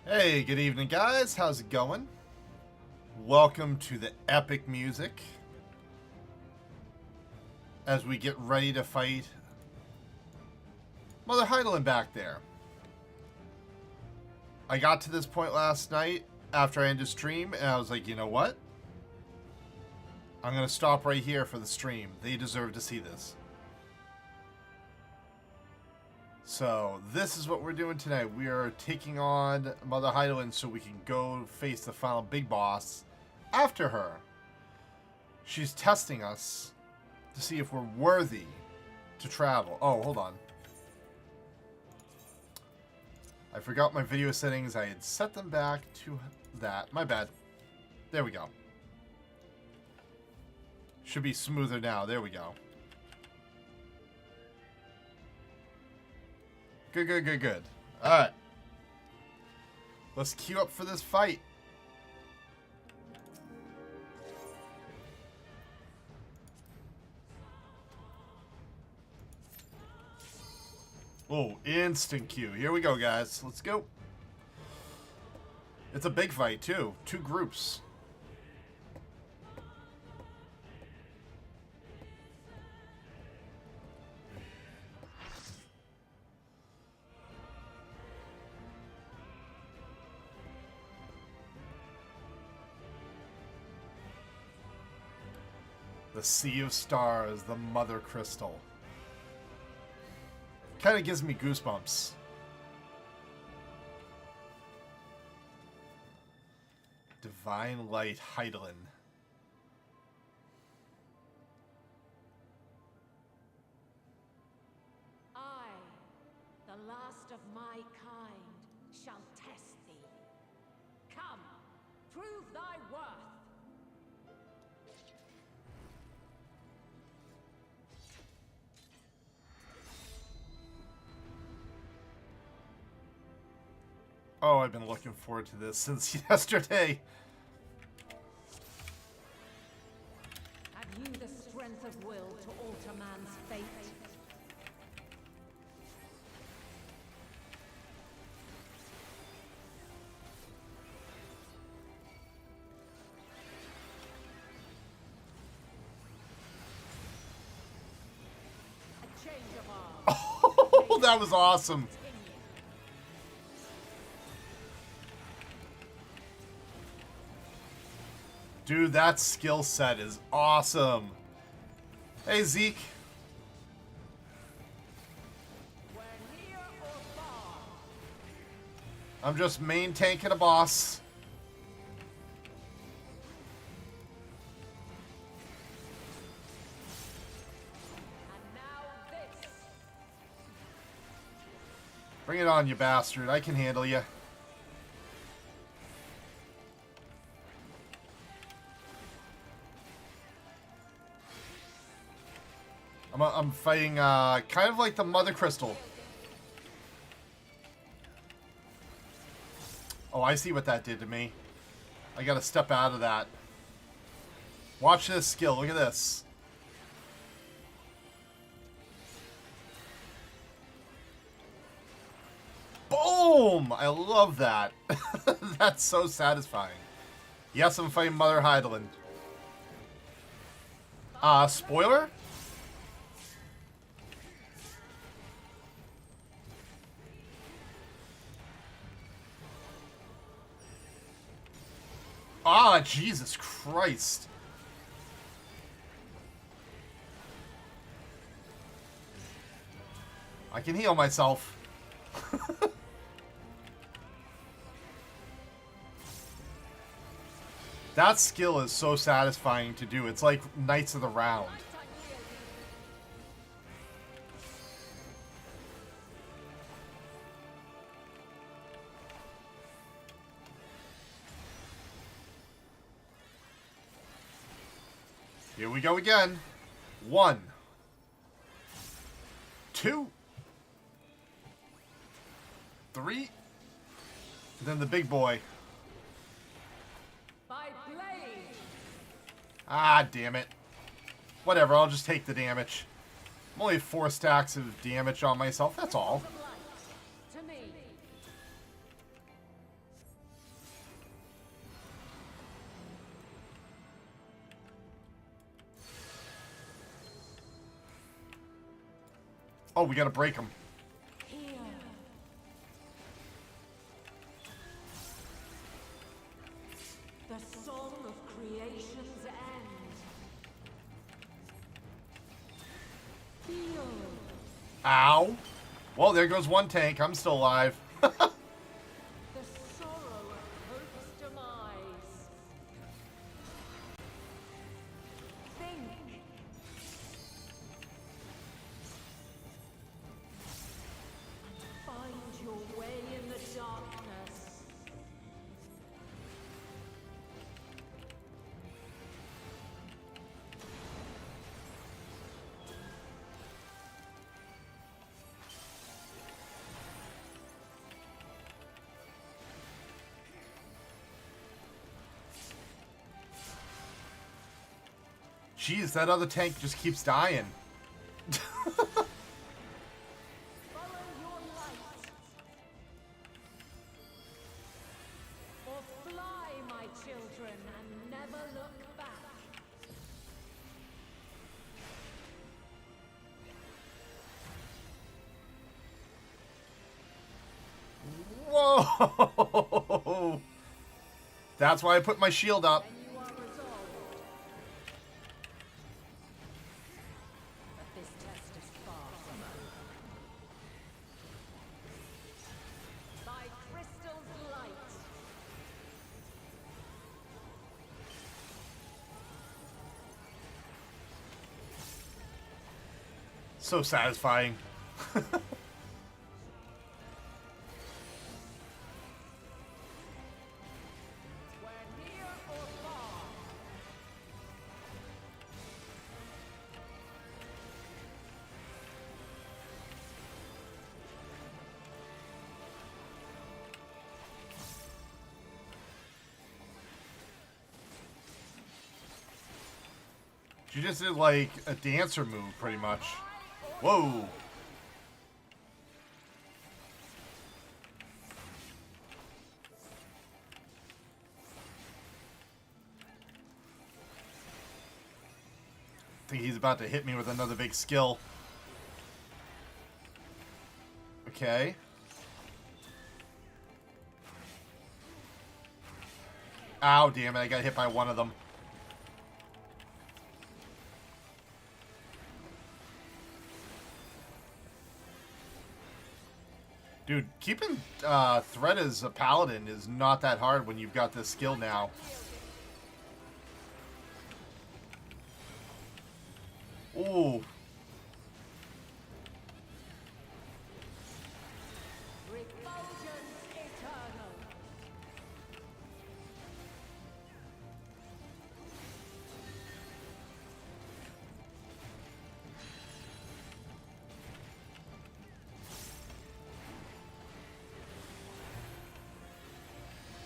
Hey, good evening, guys. How's it going? Welcome to the epic music as we get ready to fight Mother Hydaelyn back there. I got to this point last night after I ended stream, and I was like, you know what? I'm going to stop right here for the stream. They deserve to see this. So, this is what we're doing tonight. We are taking on Mother Hydaelyn so we can go face the final big boss after her. She's testing us to see if we're worthy to travel. Oh, hold on. I forgot my video settings. I had set them back to that. My bad. There we go. Should be smoother now. There we go. Good, good, good, good. Alright. Let's queue up for this fight. Oh, instant queue. Here we go, guys. Let's go. It's a big fight, too. 2 groups. The Sea of Stars, the Mother Crystal. Kind of gives me goosebumps. Divine Light Hydaelyn. I, the last of my kind, shall test thee. Come, prove thy worth. Oh, I've been looking forward to this since yesterday. Have you the strength of will to alter man's fate? Change of arms. Oh, that was awesome. Dude, that skill set is awesome. Hey, Zeke. We're near or far. I'm just main tanking a boss. And now this. Bring it on, you bastard. I can handle you. I'm fighting kind of like the Mother Crystal. Oh, I see what that did to me. I gotta step out of that. Watch this skill. Look at this. Boom! I love that. That's so satisfying. Yes, I'm fighting Mother Hydaelyn. Spoiler? Ah, Jesus Christ. I can heal myself. That skill is so satisfying to do. It's like Knights of the Round. Here we go again. 1, 2, 3. And then the big boy. By blade. Ah, damn it. Whatever, I'll just take the damage. I'm only 4 stacks of damage on myself, that's all. From light. To me. Oh, we gotta break him. Here. The song of creation's end. Feel. Ow. Well, there goes one tank. I'm still alive. The sorrow of hope's demise. Think. Find your way in the darkness. Jeez, that other tank just keeps dying. Follow your light. Or fly, my children, and never look back. Whoa! That's why I put my shield up. Then you are resolved. But this test is far from over. By crystal's light. So satisfying. We're near or far. She just did like a dancer move, pretty much. Whoa! I think he's about to hit me with another big skill. Okay. Ow, damn it. I got hit by one of them. Dude, keeping threat as a paladin is not that hard when you've got this skill now. Ooh.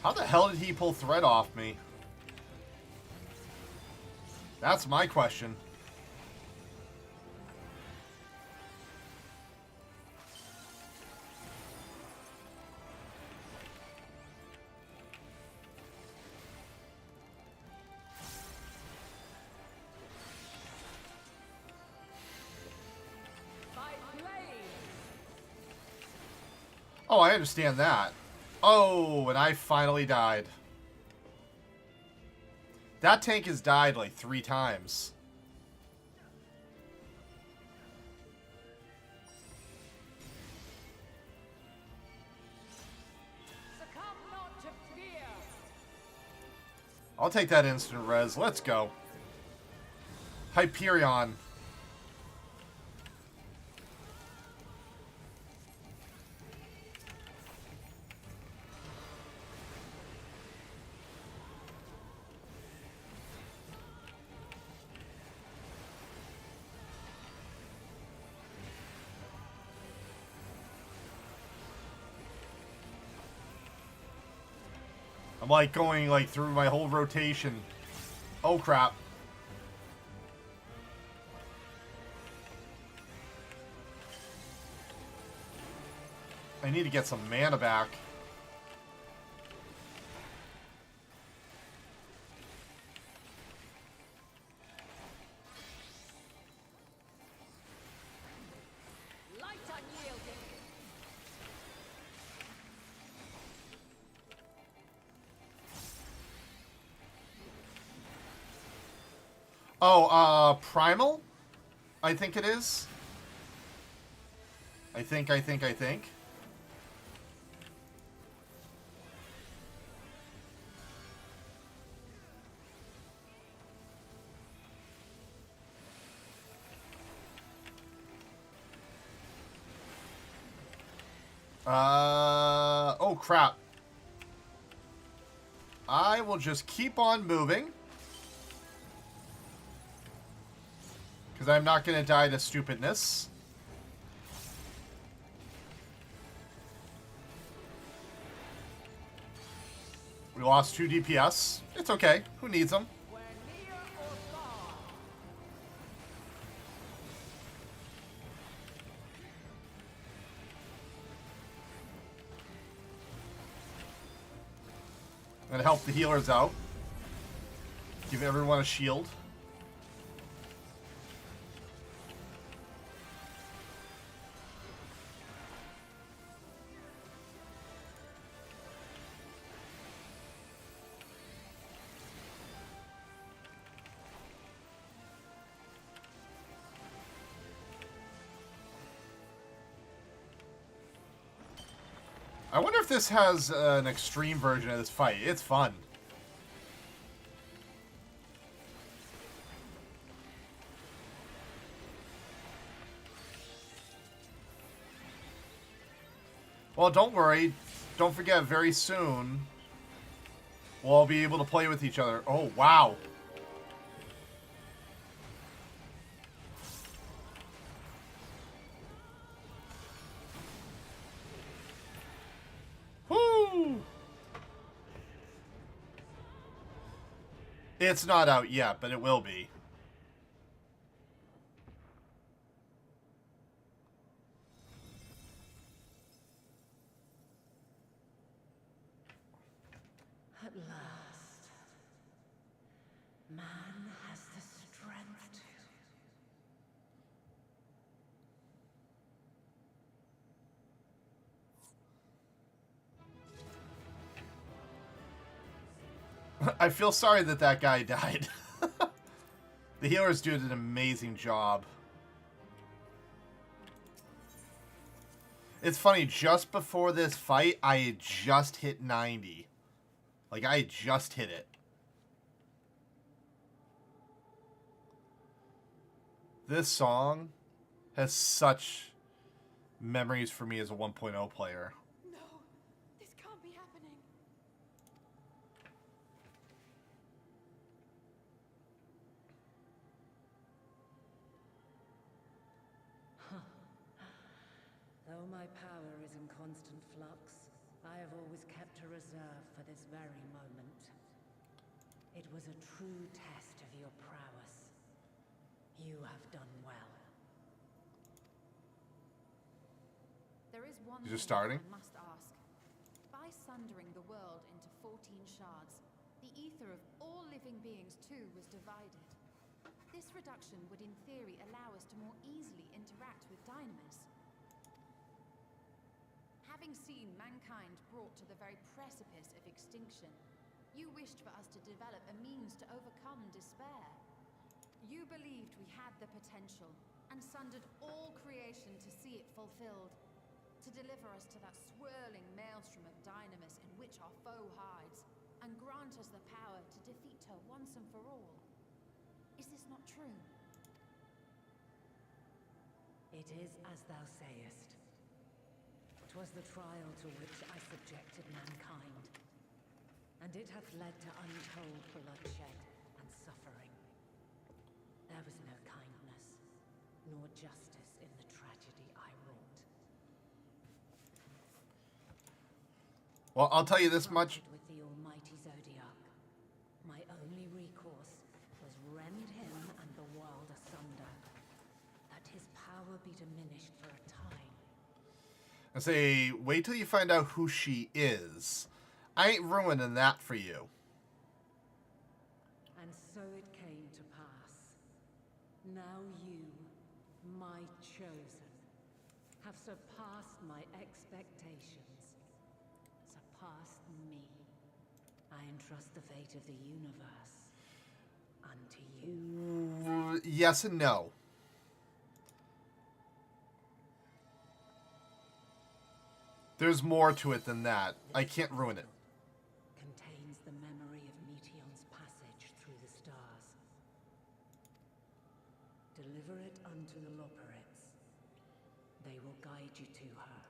How the hell did he pull threat off me? That's my question. Oh, I understand that. Oh, and I finally died. That tank has died like 3 times. Succumb not to fear. I'll take that instant res. Let's go. Hyperion. I'm like going like through my whole rotation. Oh crap. I need to get some mana back. Light unyielding. Oh, Primal? I think it is. I think. Oh crap. I will just keep on moving. Because I'm not going to die to stupidness. We lost 2 DPS. It's okay. Who needs them? Where near or far. I'm going to help the healers out. Give everyone a shield. I wonder if this has an extreme version of this fight. It's fun. Well, don't worry. Don't forget, very soon, we'll all be able to play with each other. Oh, wow. Woo! It's not out yet, but it will be. At last, man has the strength to. I feel sorry that that guy died. The healers did an amazing job. It's funny, just before this fight, I had just hit 90. Like, I had just hit it. This song has such memories for me as a 1.0 player. No, this can't be happening. Though my power is in constant flux, I have always kept a reserve for this very moment. It was a true test of your prowess. You have done well. There is one You're just thing starting? I must ask. By sundering the world into 14 shards, the ether of all living beings too was divided. This reduction would in theory allow us to more easily interact with Dynamis. Having seen mankind brought to the very precipice of extinction, you wished for us to develop a means to overcome despair. You believed we had the potential, and sundered all creation to see it fulfilled. To deliver us to that swirling maelstrom of Dynamis in which our foe hides, and grant us the power to defeat her once and for all. Is this not true? It is as thou sayest. 'Twas the trial to which I subjected mankind, and it hath led to untold bloodshed and suffering. There was no kindness, nor justice in the tragedy I wrought. Well, I'll tell you this much. With the almighty Zodark, my only recourse was rend him and the world asunder, that his power be diminished for a time. I say, wait till you find out who she is. I ain't ruining that for you. And so it came to pass. Now you, my chosen, have surpassed my expectations. Surpassed me. I entrust the fate of the universe unto you. Yes and no. There's more to it than that. I can't ruin it. Contains the memory of Meteion's passage through the stars. Deliver it unto the Loporrits. They will guide you to her.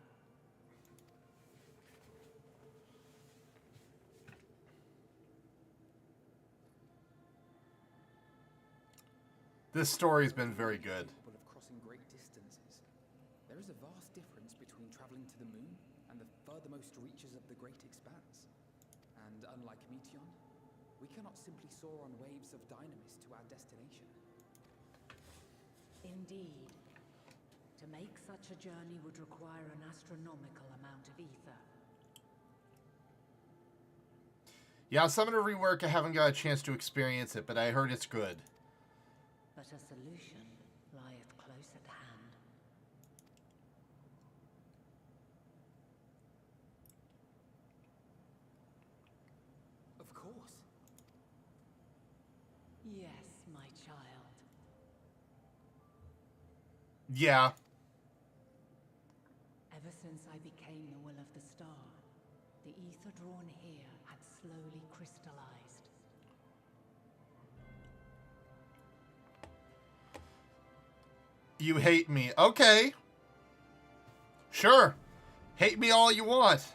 This story's been very good. Capable of crossing great distances. There is a vast difference between traveling to the moon and the furthermost reaches of the great expanse. And unlike Meteion, we cannot simply soar on waves of Dynamis to our destination. Indeed. To make such a journey would require an astronomical amount of ether. Yeah, some of the rework I haven't got a chance to experience it, but I heard it's good. But a solution lieth close at hand. Of course. Yes, my child. Yeah. Ever since I became the will of the star, the ether drawn here had slowly crystallized. You hate me. Okay. Sure. Hate me all you want.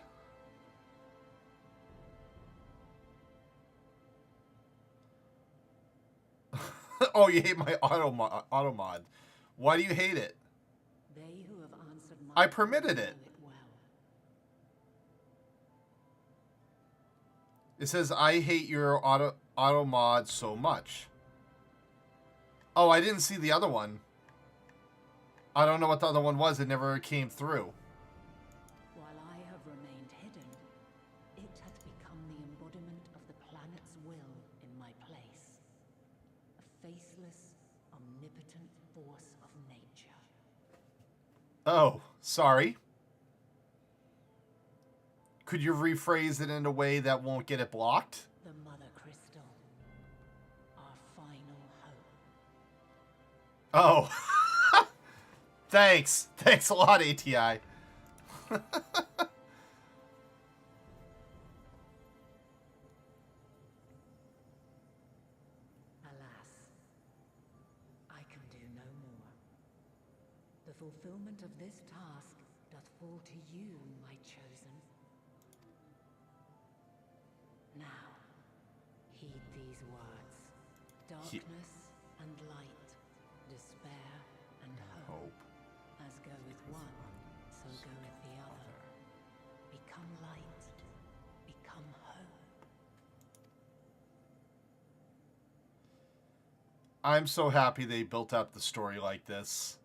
Oh, you hate my auto mod. Why do you hate it? They who have answered my I permitted call it. know well. It says, I hate your auto mod so much. Oh, I didn't see the other one. I don't know what the other one was. It never came through. While I have remained hidden, it hath become the embodiment of the planet's will in my place. A faceless, omnipotent force of nature. Oh, sorry. Could you rephrase it in a way that won't get it blocked? The Mother Oh. Thanks. Thanks a lot, ATI. Alas, I can do no more. The fulfillment of this task doth fall to you, my chosen. Now, heed these words. Darkness and light, despair and hope. As goeth one, so goeth the other. Become light, become hope. I'm so happy they built up the story like this.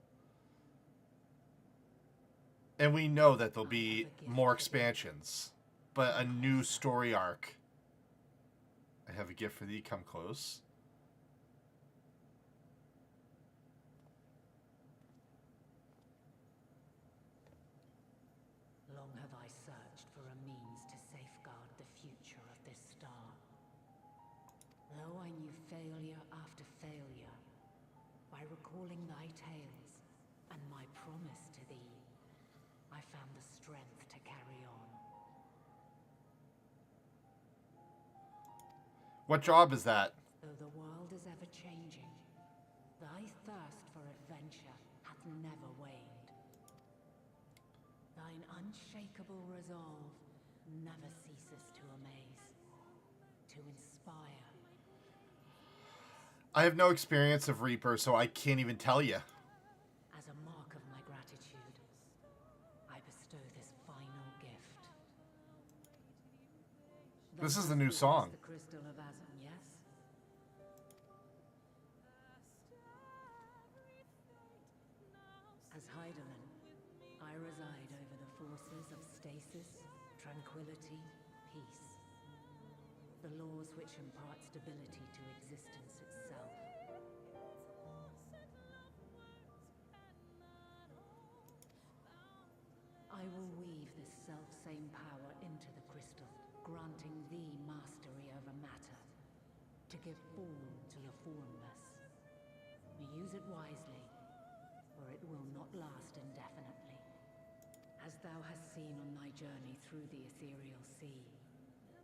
And we know that there'll be more expansions, but a new story arc. I have a gift for thee. Come close. Long have I searched for a means to safeguard the future of this star. Though I knew failure after failure, by recalling thy tales and my promise to thee, I found the strength to carry on. What job is that? Though the world is ever changing, thy thirst for adventure hath never waned. Thine unshakable resolve never ceases to amaze, to inspire. I have no experience of Reaper, so I can't even tell you. As a mark of my gratitude, I bestow this final gift. This is the new song. The Crystal of Azum, yes? As Hydaelyn, I reside over the forces of stasis, tranquility, peace. The laws which impart stability to existence itself. I will weave this self-same power into the crystal, granting thee mastery over matter, to give form to the formless. Use it wisely, or it will not last indefinitely. As thou hast seen on thy journey through the ethereal sea,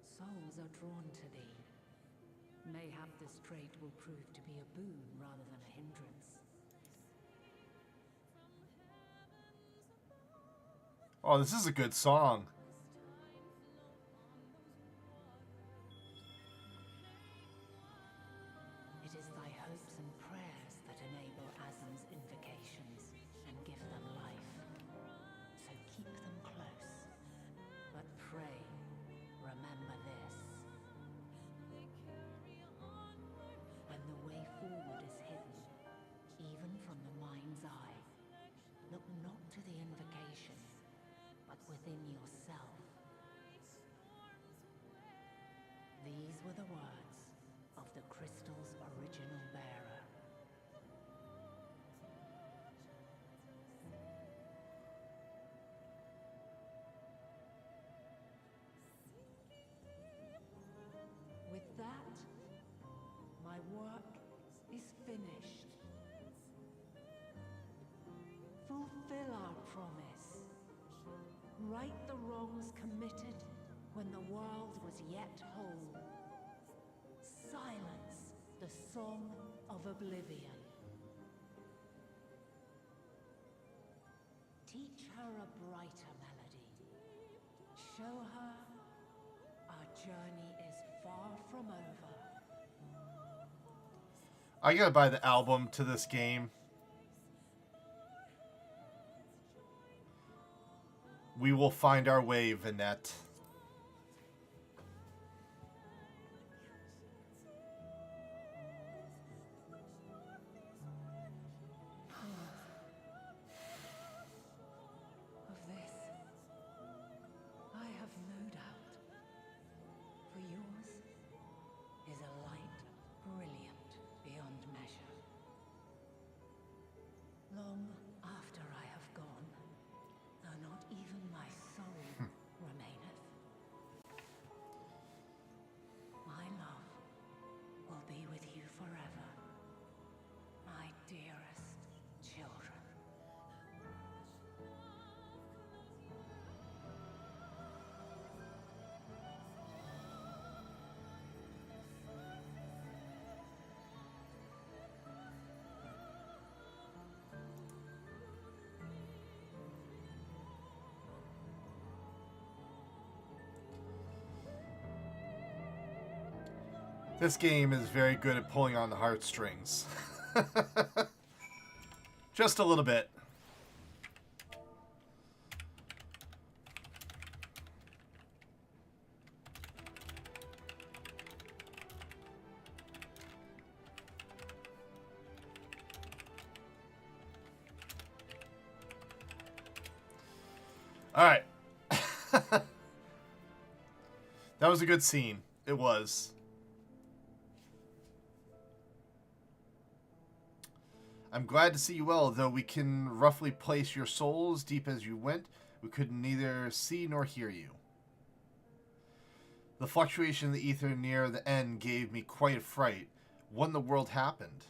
souls are drawn to thee. Mayhap this trait will prove to be a boon rather than a hindrance. Oh, this is a good song. It is thy hopes and prayers that enable Azum's invocations and give them life. So keep them close. But pray, remember this. When the way forward is hidden, even from the mind's eye, look not to the invocation, but within yourself. These were the words of the crystal's original bearer. With that, my work is finished. Fulfill our promise. Right the wrongs committed when the world was yet whole. Silence the song of oblivion. Teach her a brighter melody. Show her our journey is far from over. I gotta buy the album to this game. We will find our way, Vinette. Of this, I have no doubt. For yours is a light brilliant beyond measure. Long after I have gone, though not even my soul remaineth, This game is very good at pulling on the heartstrings. Just a little bit. All right. That was a good scene. It was. I'm glad to see you well, though we can roughly place your souls deep as you went. We could neither see nor hear you. The fluctuation in the ether near the end gave me quite a fright. What in the world happened?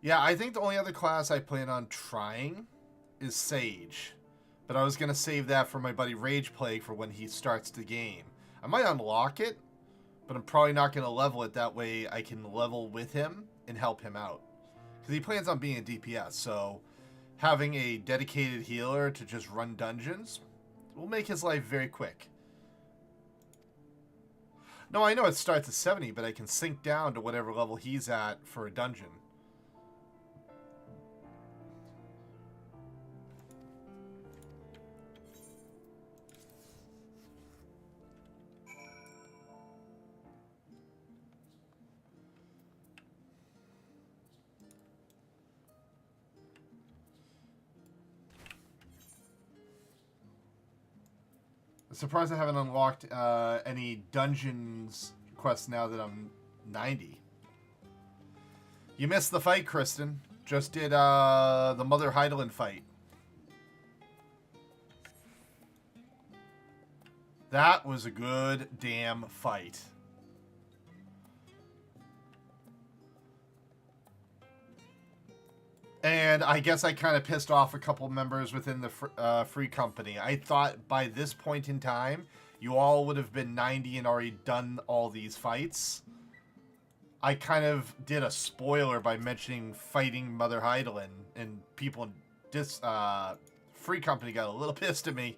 Yeah, I think the only other class I plan on trying is Sage. But I was going to save that for my buddy Rage Plague for when he starts the game. I might unlock it, but I'm probably not going to level it. That way I can level with him and help him out. Because he plans on being a DPS, so having a dedicated healer to just run dungeons will make his life very quick. No, I know it starts at 70, but I can sink down to whatever level he's at for a dungeon. I'm surprised I haven't unlocked any dungeons quests now that I'm 90. You missed the fight, Kristen. Just did the Mother Hydaelyn fight. That was a good damn fight. And I guess I kind of pissed off a couple members within the free company. I thought by this point in time, you all would have been 90 and already done all these fights. I kind of did a spoiler by mentioning fighting Mother Hydaelyn, and people in this free company got a little pissed at me.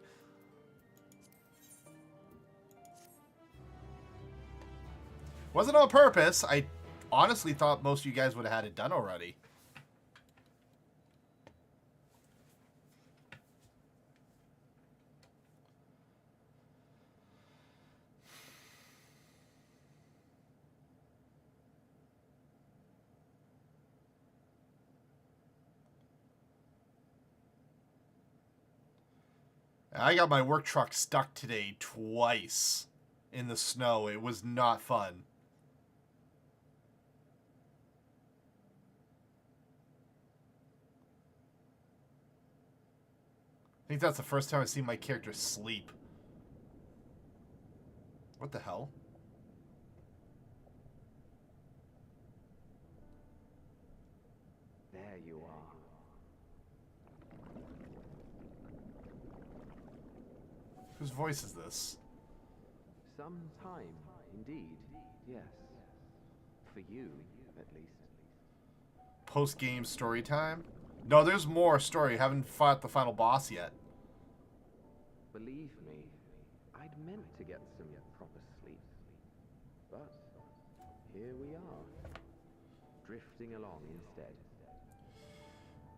Wasn't on purpose. I honestly thought most of you guys would have had it done already. I got my work truck stuck today twice in the snow. It was not fun. I think that's the first time I've seen my character sleep. What the hell? There you are. Whose voice is this? Some time, indeed, yes. For you, at least. Post-game story time? No, there's more story. Haven't fought the final boss yet. Believe me, I'd meant to get some proper sleep. But here we are, drifting along instead.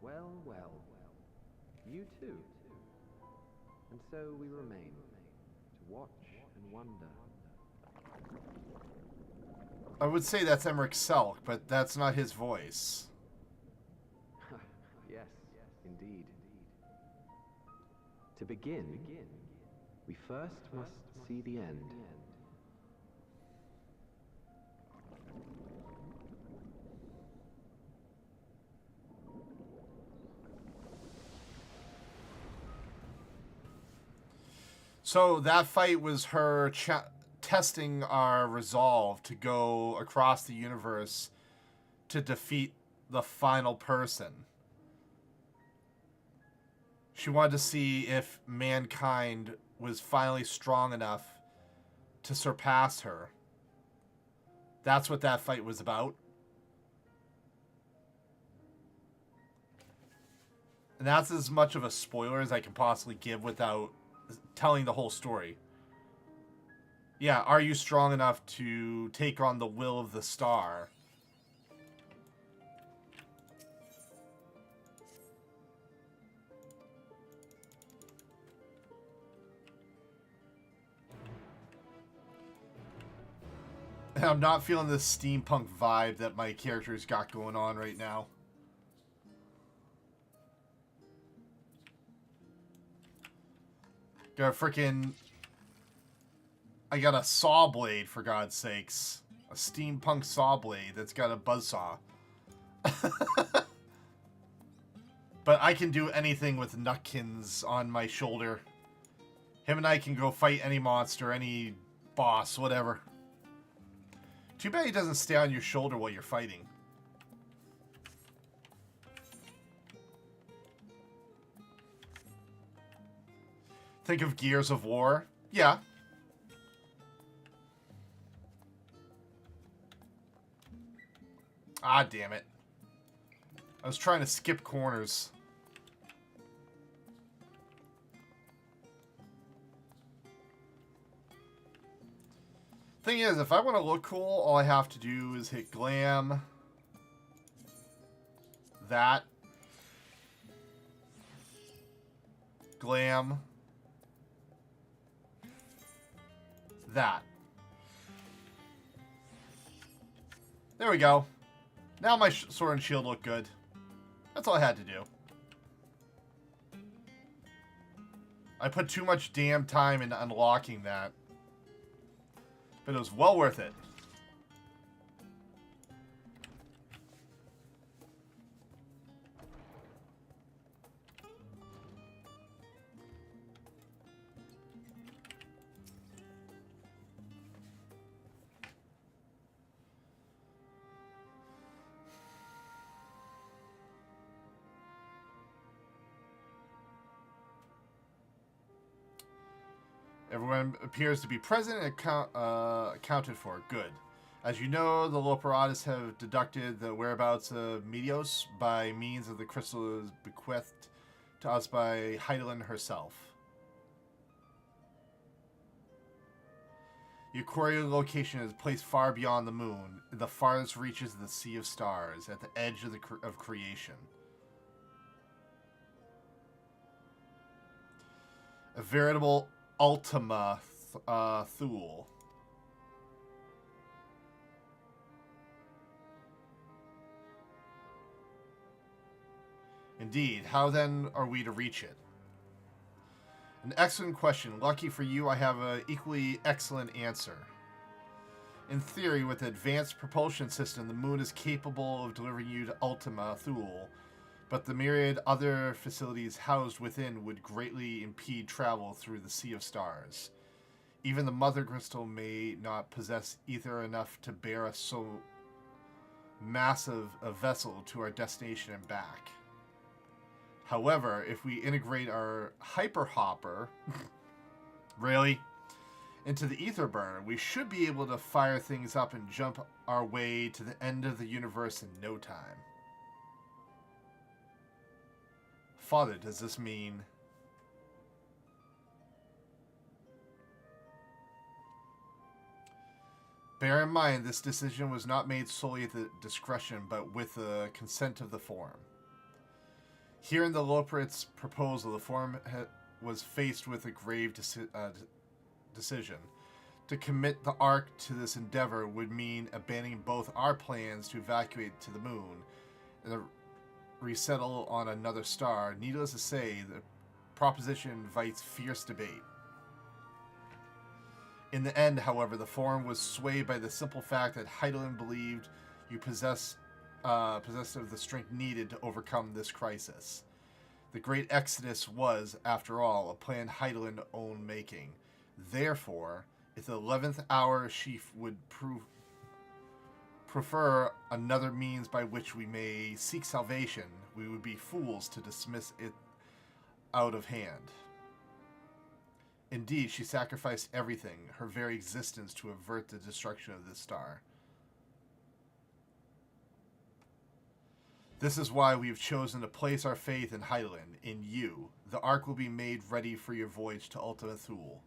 Well, well, you too. And so we remain, to watch and wonder. I would say that's Emmerich Selk, but that's not his voice. Yes, indeed. To begin, we first must see the end. So that fight was her testing our resolve to go across the universe to defeat the final person. She wanted to see if mankind was finally strong enough to surpass her. That's what that fight was about. And that's as much of a spoiler as I can possibly give without telling the whole story. Yeah, are you strong enough to take on the will of the star? And I'm not feeling this steampunk vibe that my character's got going on right now. Got a freaking... I got a saw blade, for God's sakes. A steampunk saw blade that's got a buzzsaw. But I can do anything with Nutkins on my shoulder. Him and I can go fight any monster, any boss, whatever. Too bad he doesn't stay on your shoulder while you're fighting. Think of Gears of War? Yeah. Ah, damn it. I was trying to skip corners. Thing is, if I want to look cool, all I have to do is hit glam. That. Glam. That. There we go. Now my sword and shield look good. That's all I had to do. I put too much damn time into unlocking that. But it was well worth it. Everyone appears to be present and accounted for. Good. As you know, the Loperatus have deducted the whereabouts of Medios by means of the crystal bequeathed to us by Hydaelyn herself. The Aquaria location is placed far beyond the moon, in the farthest reaches of the Sea of Stars, at the edge of of creation. A veritable Ultima Thule. Indeed. How then are we to reach it? An excellent question. Lucky for you, I have an equally excellent answer. In theory, with the advanced propulsion system, the moon is capable of delivering you to Ultima Thule, but the myriad other facilities housed within would greatly impede travel through the Sea of Stars. Even the Mother Crystal may not possess ether enough to bear us so massive a vessel to our destination and back. However, if we integrate our Hyper Hopper, really, into the ether burner, we should be able to fire things up and jump our way to the end of the universe in no time. Father, does this mean... Bear in mind, this decision was not made solely at the discretion, but with the consent of the Forum. Here in the Loperit's proposal, the Forum was faced with a grave decision. To commit the Ark to this endeavor would mean abandoning both our plans to evacuate to the moon and resettle on another star. Needless to say, the proposition invites fierce debate. In the end, however, the Forum was swayed by the simple fact that Hydaelyn believed you possessed of the strength needed to overcome this crisis. The Great Exodus was, after all, a plan Hydaelyn own making. Therefore, if the 11th hour sheaf would prefer another means by which we may seek salvation, we would be fools to dismiss it out of hand. Indeed, she sacrificed everything, her very existence, to avert the destruction of this star. This is why we've chosen to place our faith in Hydaelyn, in you. The Ark will be made ready for your voyage to Ultima Thule.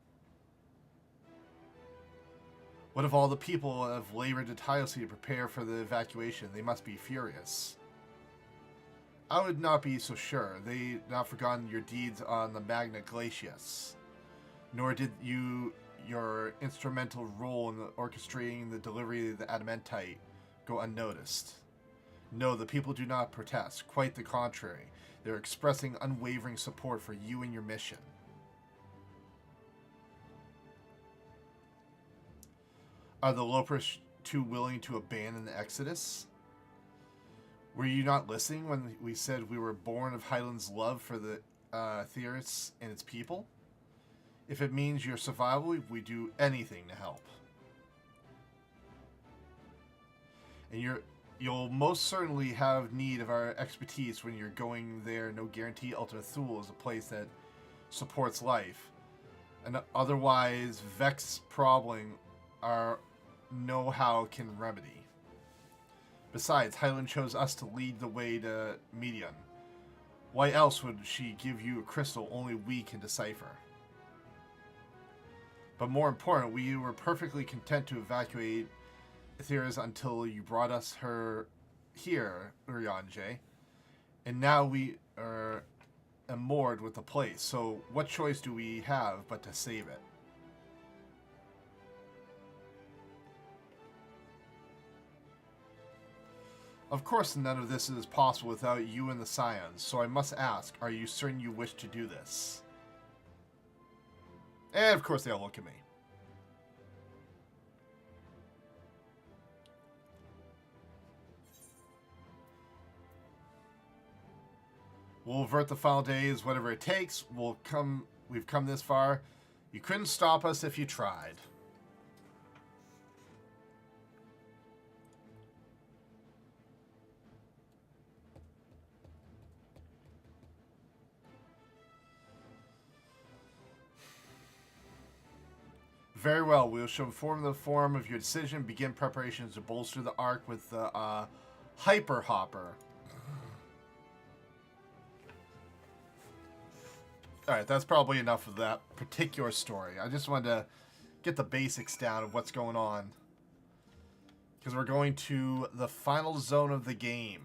What if all the people have labored tirelessly to prepare for the evacuation? They must be furious. I would not be so sure. They not forgotten your deeds on the Magna Glacius. Nor did your instrumental role in orchestrating the delivery of the adamantite go unnoticed. No, the people do not protest. Quite the contrary. They're expressing unwavering support for you and your mission. Are the Lopers too willing to abandon the Exodus? Were you not listening when we said we were born of Hydaelyn's love for the Theorists and its people? If it means your survival, we do anything to help. And you'll most certainly have need of our expertise when you're going there. No guarantee Ultima Thule is a place that supports life. And otherwise, Vex problem our know-how can remedy. Besides, Hydaelyn chose us to lead the way to Medion. Why else would she give you a crystal only we can decipher? But more important, we were perfectly content to evacuate Aetherius until you brought us her here, Urianger. And now we are moored with the place, so what choice do we have but to save it? Of course, none of this is possible without you and the Scions, so I must ask, are you certain you wish to do this? And of course they all look at me. We'll avert the final days, whatever it takes. We've come this far. You couldn't stop us if you tried. Very well, we shall inform the form of your decision, begin preparations to bolster the Ark with the Hyper Hopper. Alright, that's probably enough of that particular story. I just wanted to get the basics down of what's going on. Because we're going to the final zone of the game.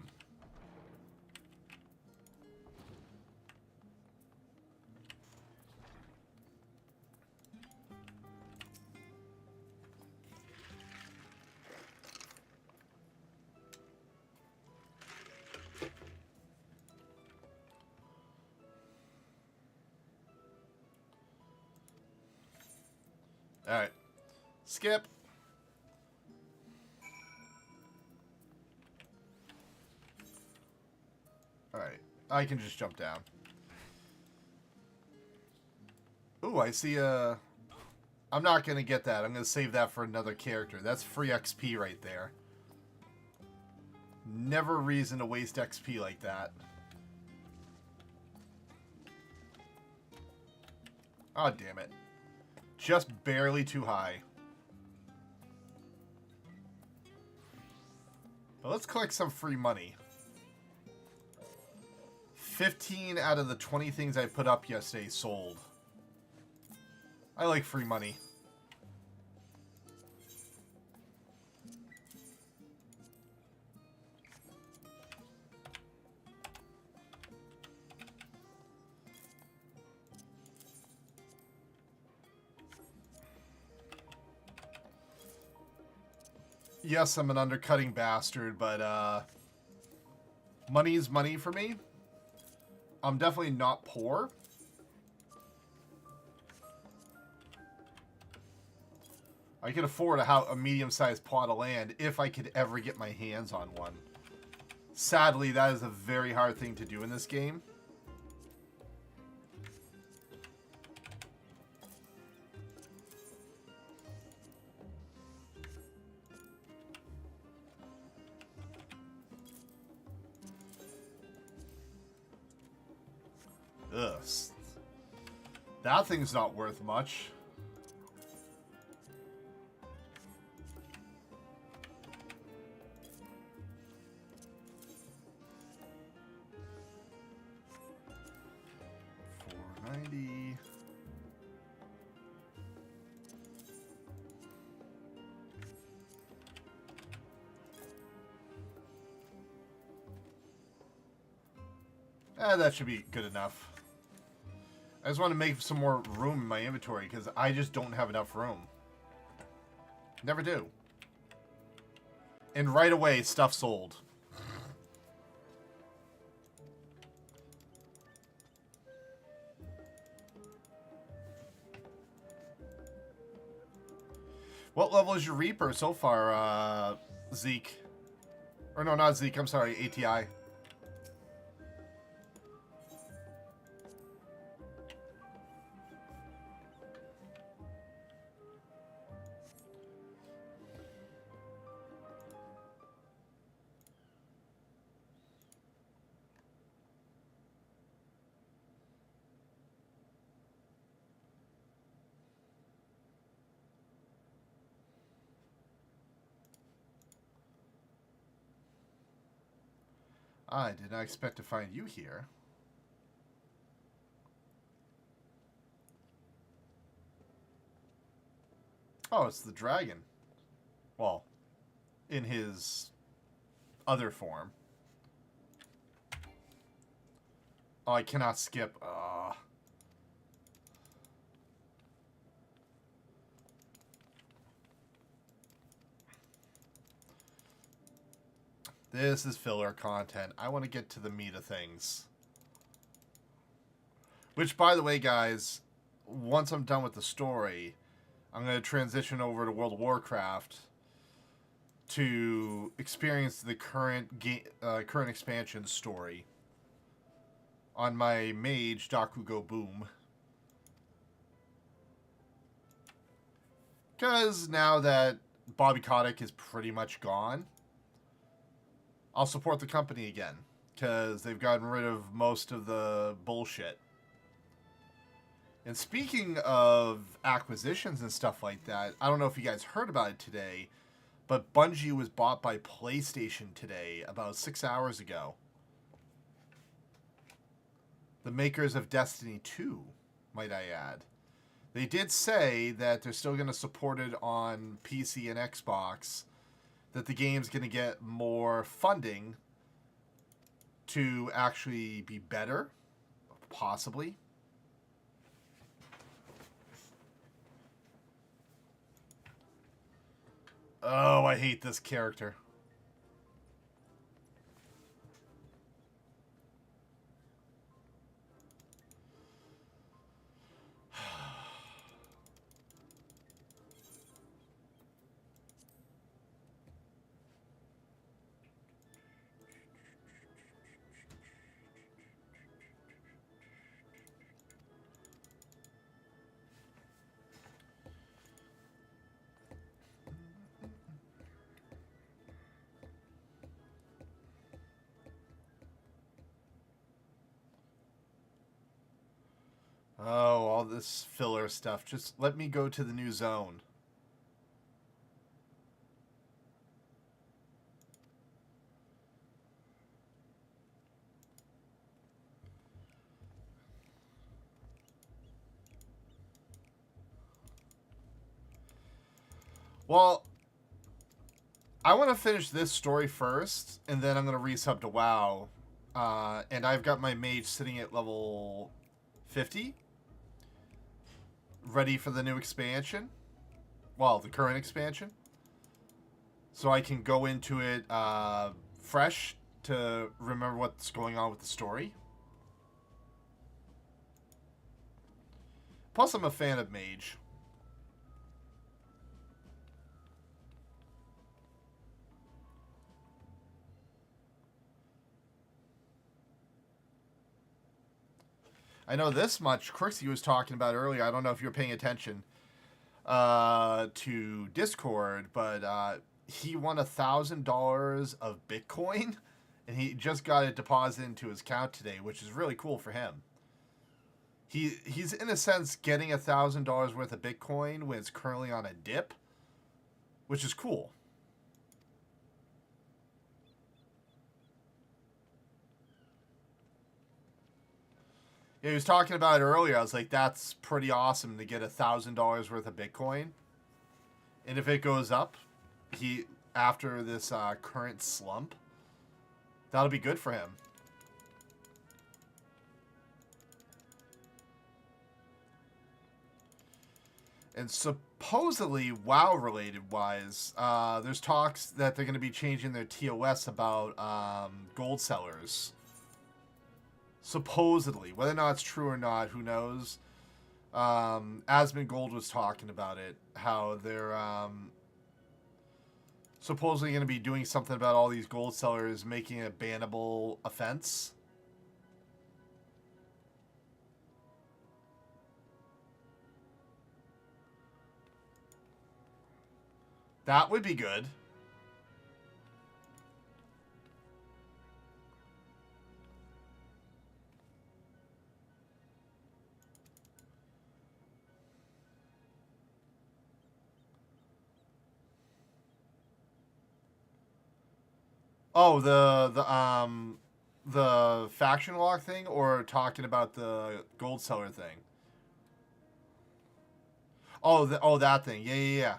Alright. Skip. Alright. I can just jump down. Ooh, I see a... I'm not going to get that. I'm going to save that for another character. That's free XP right there. Never reason to waste XP like that. Oh, damn it. Just barely too high. But let's collect some free money. 15 out of the 20 things I put up yesterday sold. I like free money. Yes, I'm an undercutting bastard, but money's money for me. I'm definitely not poor. I could afford a medium-sized plot of land if I could ever get my hands on one. Sadly, that is a very hard thing to do in this game. Ugh. That thing's not worth much. 90. That should be good enough. I just want to make some more room in my inventory because I just don't have enough room. Never do. And right away, stuff sold. What level is your Reaper so far, Zeke? Or no, not Zeke, I'm sorry, ATI. I did not expect to find you here. Oh, it's the dragon. Well, in his other form. Oh, I cannot skip. This is filler content. I want to get to the meat of things. Which, by the way, guys, once I'm done with the story, I'm going to transition over to World of Warcraft to experience the current expansion story on my mage, Dakugo Boom. Because now that Bobby Kotick is pretty much gone, I'll support the company again. Because they've gotten rid of most of the bullshit. And speaking of acquisitions and stuff like that, I don't know if you guys heard about it today, but Bungie was bought by PlayStation today, about 6 hours ago. The makers of Destiny 2, might I add. They did say that they're still going to support it on PC and Xbox, that the game's going to get more funding to actually be better, possibly. Oh, I hate this character. Oh, all this filler stuff. Just let me go to the new zone. Well, I want to finish this story first, and then I'm going to resub to WoW. And I've got my mage sitting at level 50. Ready for the new expansion. Well, the current expansion. So I can go into it fresh to remember what's going on with the story. Plus, I'm a fan of mage. I know this much. Crixie was talking about earlier. I don't know if you were paying attention to Discord, but he won $1,000 of Bitcoin, and he just got it deposited into his account today, which is really cool for him. He's in a sense getting $1,000 worth of Bitcoin when it's currently on a dip, which is cool. Yeah, he was talking about it earlier. I was like, that's pretty awesome to get $1,000 worth of Bitcoin. And if it goes up, after this current slump, that'll be good for him. And supposedly, WoW related wise, there's talks that they're going to be changing their TOS about gold sellers. Supposedly, whether or not it's true or not, who knows? Asmongold was talking about it, how they're supposedly going to be doing something about all these gold sellers, making it a bannable offense. That would be good. Oh, the faction lock thing, or talking about the gold seller thing? Oh, that thing. Yeah, yeah, yeah.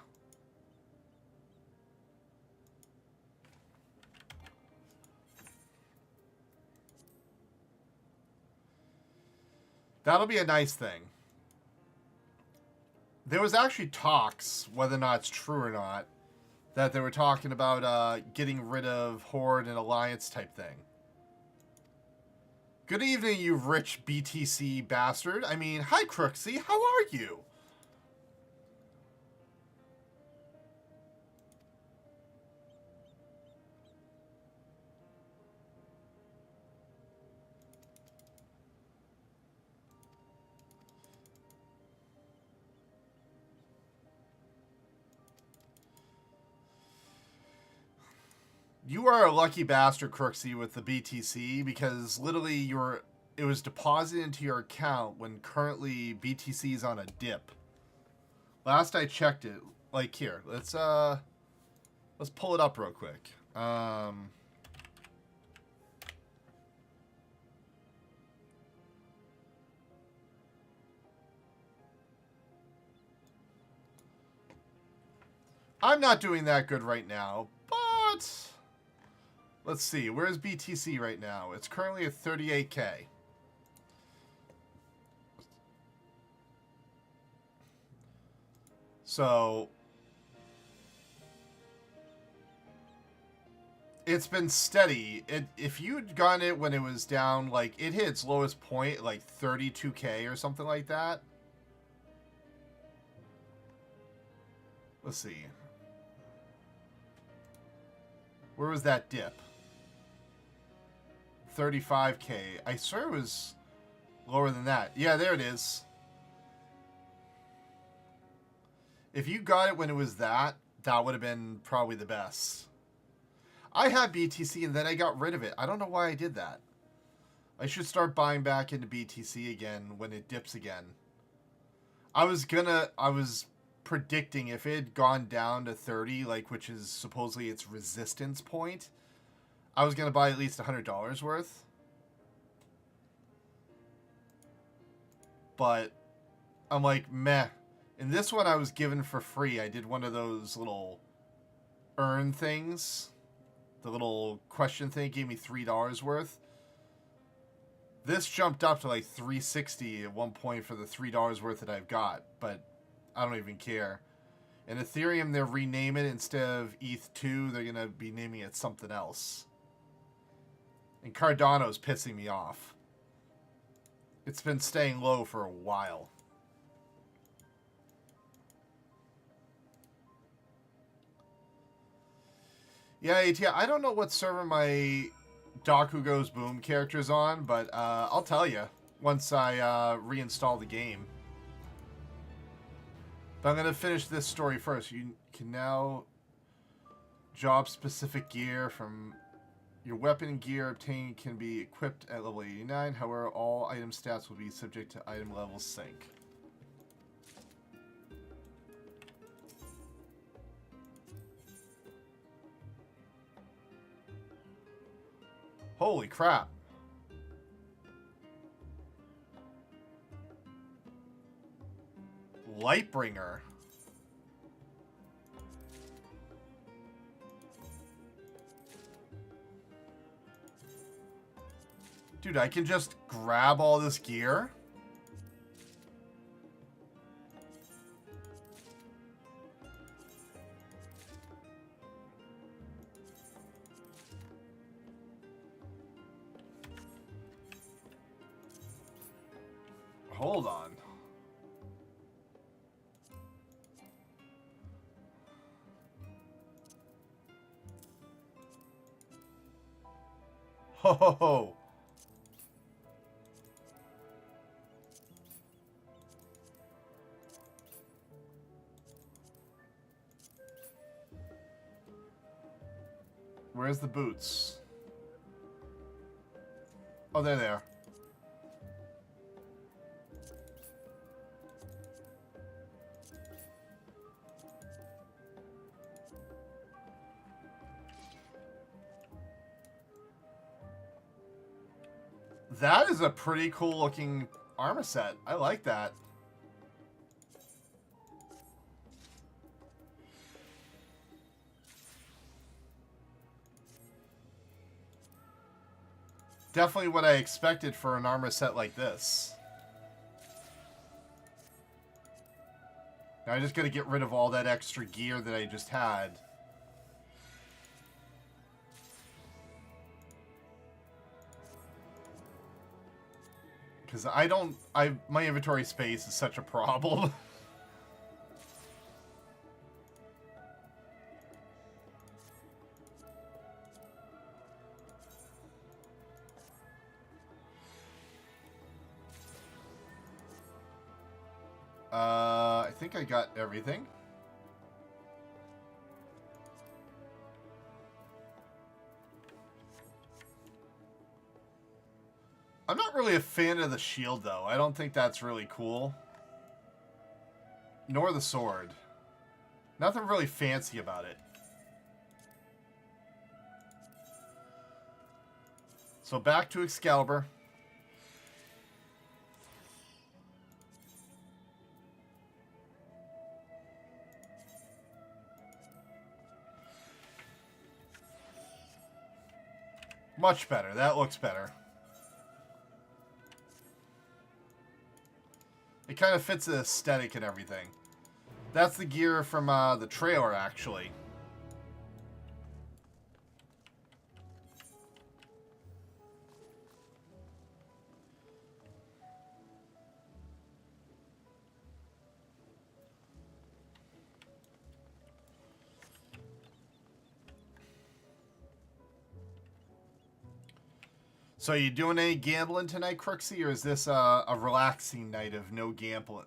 That'll be a nice thing. There was actually talks, whether or not it's true or not, that they were talking about getting rid of Horde and Alliance type thing. Good evening, you rich BTC bastard. I mean, hi, Crooksy. How are you? You are a lucky bastard, Crooksy, with the BTC, because literally it was deposited into your account when currently BTC is on a dip. Last I checked it, like here, let's pull it up real quick. I'm not doing that good right now, but let's see. Where's BTC right now? It's currently at 38K. So it's been steady. If you'd gotten it when it was down, like it hit its lowest point, like 32K or something like that. Let's see. Where was that dip? 35K. I swear it was lower than that. Yeah, there it is. If you got it when it was that would have been probably the best. I had BTC and then I got rid of it. I don't know why I did that. I should start buying back into BTC again when it dips again. I was predicting if it had gone down to 30, like, which is supposedly its resistance point, I was going to buy at least $100 worth. But I'm like, meh. In this one I was given for free. I did one of those little earn things. The little question thing gave me $3 worth. This jumped up to like $3.60 at one point for the $3 worth that I've got, but I don't even care. And Ethereum, they're renaming it instead of ETH2, they're going to be naming it something else. And Cardano's pissing me off. It's been staying low for a while. Yeah, AT, I don't know what server my Doc Who Goes Boom character's on, but I'll tell you once I reinstall the game. But I'm going to finish this story first. You can now job specific gear from your weapon and gear obtained can be equipped at level 89. However, all item stats will be subject to item level sync. Holy crap. Lightbringer. Dude, I can just grab all this gear? Hold on. Ho ho ho. Where's the boots? Oh, they're there. That is a pretty cool looking armor set. I like that. Definitely what I expected for an armor set like this. Now I just gotta get rid of all that extra gear that I just had. Because my inventory space is such a problem. I think I got everything. I'm not really a fan of the shield, though. I don't think that's really cool. Nor the sword. Nothing really fancy about it. So back to Excalibur. Much better. That looks better. It kind of fits the aesthetic and everything. That's the gear from the trailer, actually. So, are you doing any gambling tonight, Crooksy, or is this a relaxing night of no gambling?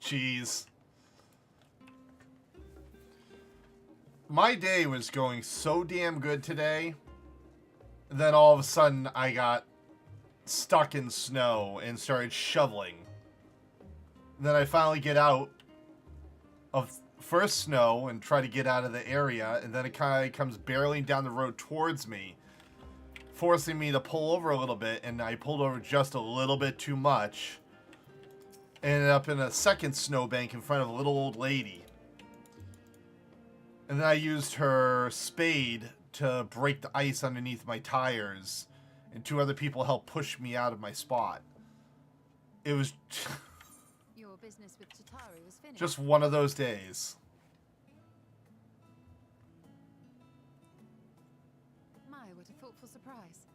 Jeez. My day was going so damn good today. Then all of a sudden I got stuck in snow and started shoveling. Then I finally get out of first snow and try to get out of the area, and then it kind of comes barreling down the road towards me, forcing me to pull over a little bit, and I pulled over just a little bit too much. Ended up in a second snowbank in front of a little old lady. And then I used her spade to break the ice underneath my tires, and two other people helped push me out of my spot. It was Your business with Chitauri was finished. just one of those days. My, what a thoughtful surprise.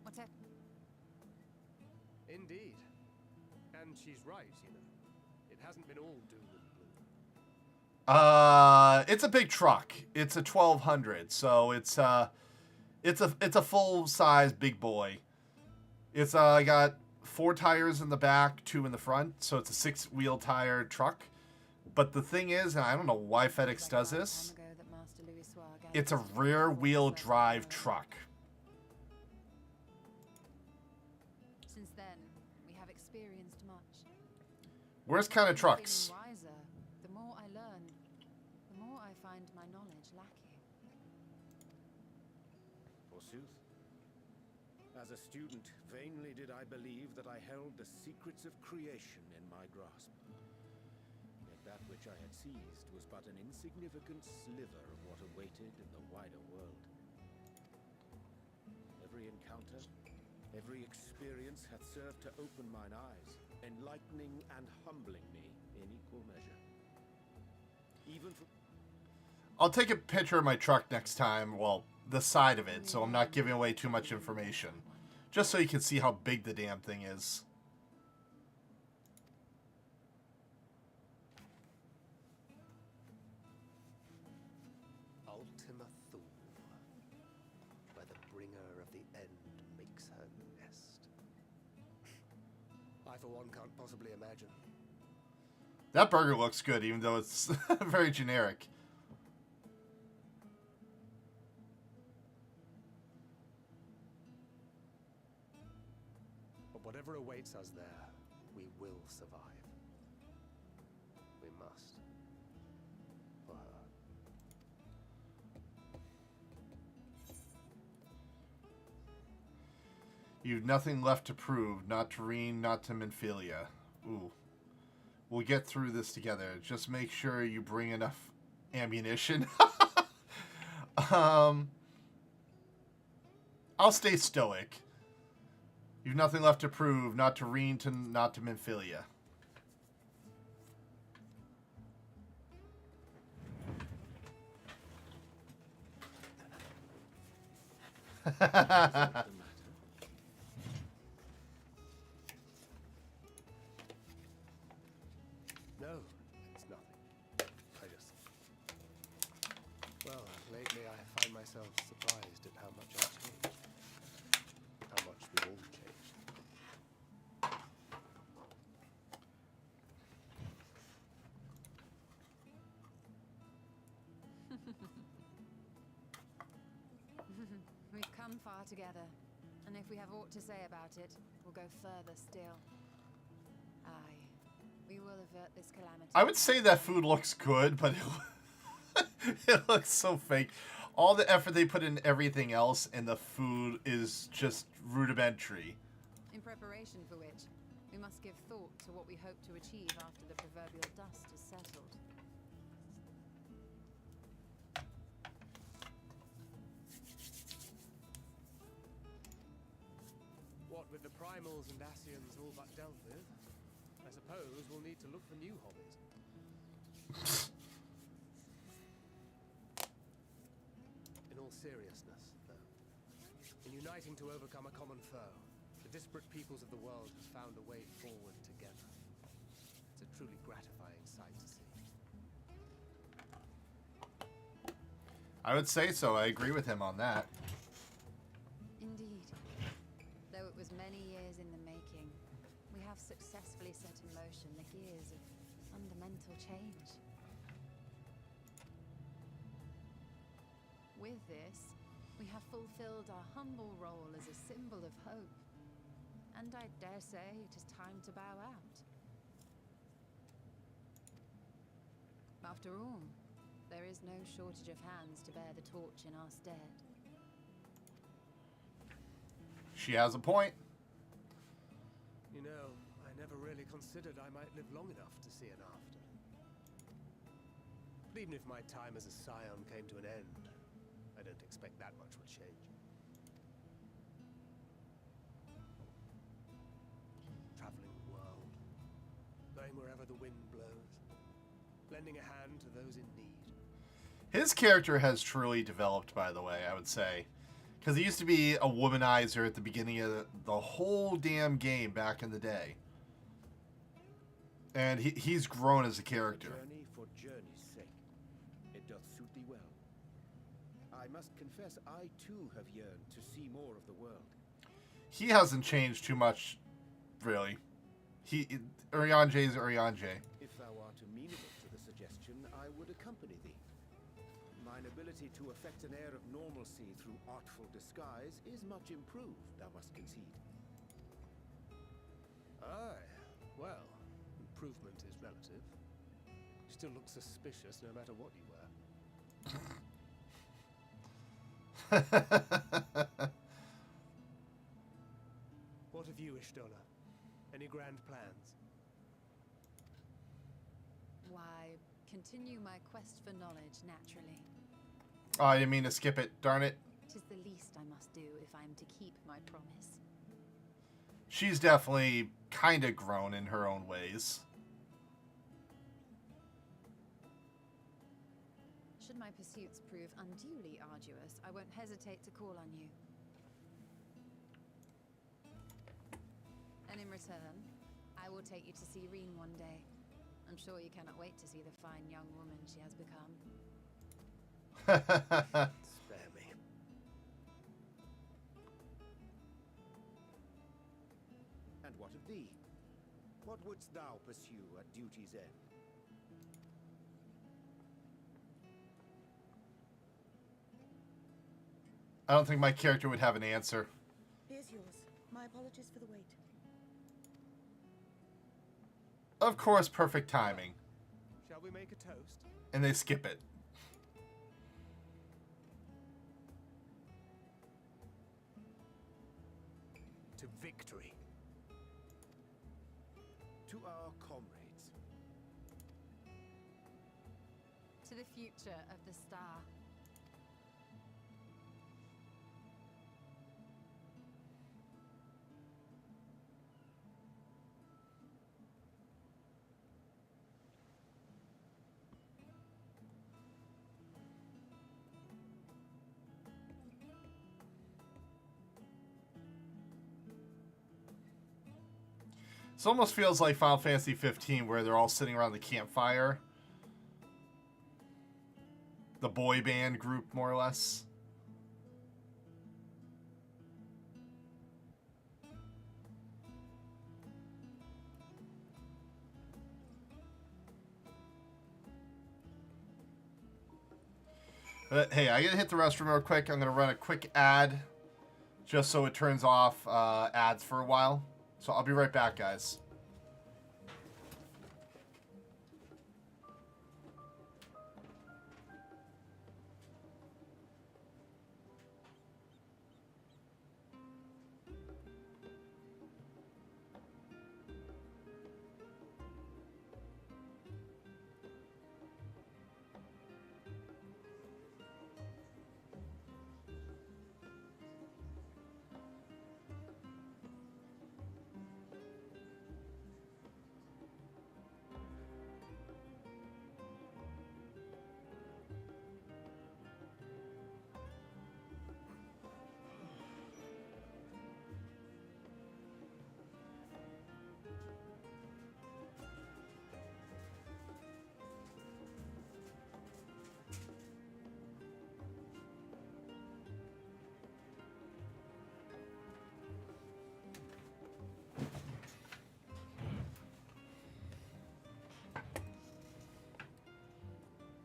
Whatever. Indeed. And she's right, you know. It hasn't been all doom and gloom. It's a big truck. It's a 1200, so it's a full size big boy. It's got 4 tires in the back, 2 in the front, so it's a 6-wheel tire truck. But the thing is, and I don't know why FedEx does this, it's a rear wheel drive truck. Since then, we have experienced much. Worst kind of trucks. Feeling wiser, the more I learn, the more I find my knowledge lacking. Forsooth. As a student, vainly did I believe that I held the secrets of creation in my grasp. Yet that which I had seized was but an insignificant sliver of what awaited in the wider world. Every encounter, every experience hath served to open mine eyes, enlightening and humbling me in equal measure. Even for... I'll take a picture of my truck next time, well, the side of it, so I'm not giving away too much information. Just so you can see how big the damn thing is. Ultima Thule, where the bringer of the end makes her nest. I, for one, can't possibly imagine. That burger looks good, even though it's very generic. But whatever awaits us there, we will survive. We must. For her. You've nothing left to prove, not to Reen, not to Minfilia. Ooh. We'll get through this together. Just make sure you bring enough ammunition. I'll stay stoic. You've nothing left to prove, not to Reen, not to Minfilia. No, it's nothing. Well, lately I find myself surprised at how much I've changed. How much we've all changed. We've come far together, and if we have aught to say about it, we'll go further still. Aye, we will avert this calamity. I would say that food looks good, but it looks so fake. All the effort they put in everything else, and the food is just rudimentary. In preparation for which, we must give thought to what we hope to achieve after the proverbial dust is settled. What with the primals and Ascians all but dealt with, I suppose we'll need to look for new hobbies. In all seriousness, though, in uniting to overcome a common foe, the disparate peoples of the world have found a way forward together. It's a truly gratifying sight to see. I would say so. I agree with him on that. Indeed. Though it was many years in the making, we have successfully set in motion the gears of fundamental change. With this, we have fulfilled our humble role as a symbol of hope. And I dare say it is time to bow out. After all, there is no shortage of hands to bear the torch in our stead. She has a point. You know, I never really considered I might live long enough to see an after. But even if my time as a scion came to an end, I don't expect that much will change. Traveling the world, going wherever the wind blows, lending a hand to those in need. His character has truly developed, by the way, I would say. Because he used to be a womanizer at the beginning of the whole damn game back in the day. And he's grown as a character. Journey for journey's sake. It doth suit thee well. I must confess, I too have yearned to see more of the world. He hasn't changed too much, really. Urianger is Urianger. If thou art amenable to the suggestion, I would accompany thee. Mine ability to effect an air of normalcy through artful disguise is much improved, thou must concede. Aye, well, improvement is relative. You still look suspicious no matter what you wear. What of you, Ishdola? Any grand plans? Why, continue my quest for knowledge naturally. Oh, I didn't mean to skip it. Darn it. 'Tis the least I must do if I am to keep my promise. She's definitely kind of grown in her own ways. Should my pursuits prove unduly arduous, I won't hesitate to call on you. And in return, I will take you to see Reen one day. I'm sure you cannot wait to see the fine young woman she has become. Spare me. And what of thee? What wouldst thou pursue at duty's end? I don't think my character would have an answer. Here's yours. My apologies for the wait. Of course, perfect timing. Shall we make a toast? And they skip it. To victory. To our comrades. To the future of the star. This almost feels like Final Fantasy 15, where they're all sitting around the campfire. The boy band group, more or less. But hey, I gotta hit the restroom real quick. I'm gonna run a quick ad, just so it turns off ads for a while. So I'll be right back, guys.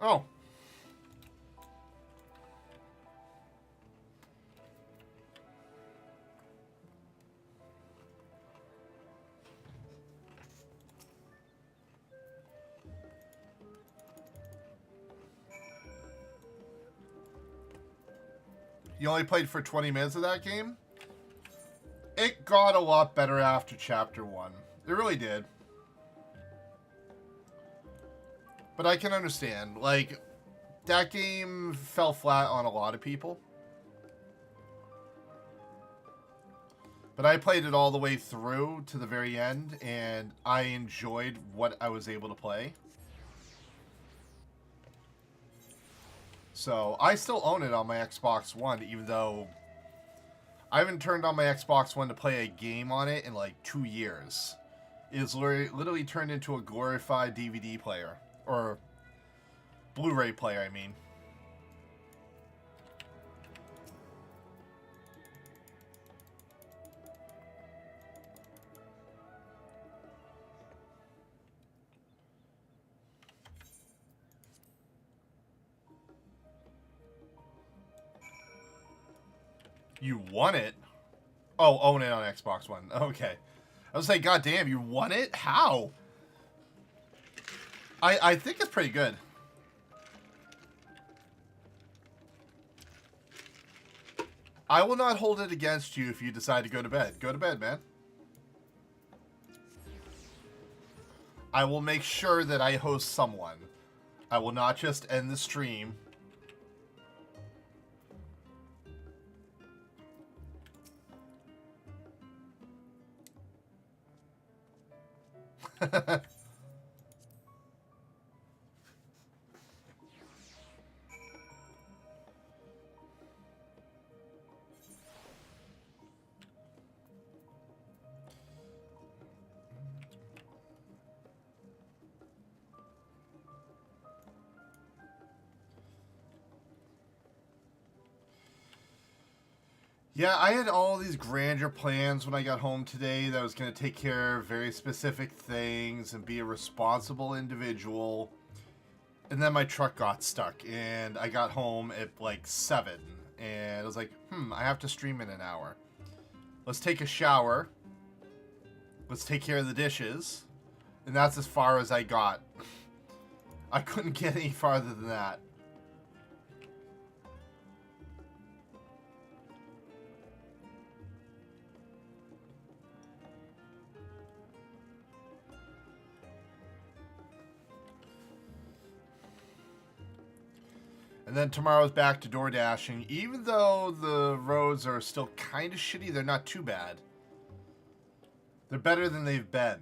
Oh. You only played for 20 minutes of that game? It got a lot better after Chapter 1. It really did. But I can understand. Like, that game fell flat on a lot of people. But I played it all the way through to the very end, and I enjoyed what I was able to play. So, I still own it on my Xbox One, even though I haven't turned on my Xbox One to play a game on it in like 2 years. It's literally turned into a glorified DVD player. Or Blu-ray player, I mean. You won it? Oh, own it on Xbox One. Okay. I was like, God damn, you won it? How? I think it's pretty good. I will not hold it against you if you decide to go to bed. Go to bed, man. I will make sure that I host someone. I will not just end the stream. Yeah, I had all these grandeur plans when I got home today that I was going to take care of very specific things and be a responsible individual. And then my truck got stuck and I got home at like 7. And I was like, I have to stream in an hour. Let's take a shower. Let's take care of the dishes. And that's as far as I got. I couldn't get any farther than that. And then tomorrow's back to door dashing. Even though the roads are still kind of shitty, they're not too bad. They're better than they've been.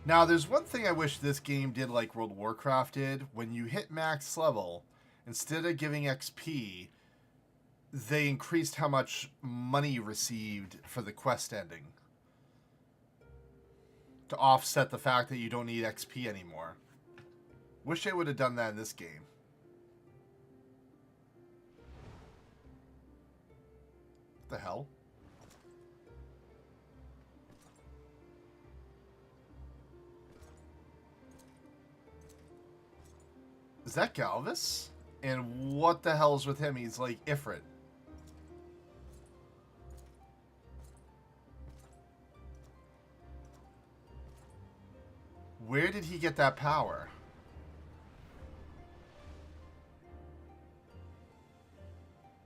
Now, there's one thing I wish this game did like World of Warcraft did. When you hit max level, instead of giving XP, they increased how much money you received for the quest ending. To offset the fact that you don't need XP anymore. Wish they would have done that in this game. What the hell? Is that Galvis? And what the hell's with him? He's like Ifrit. Where did he get that power?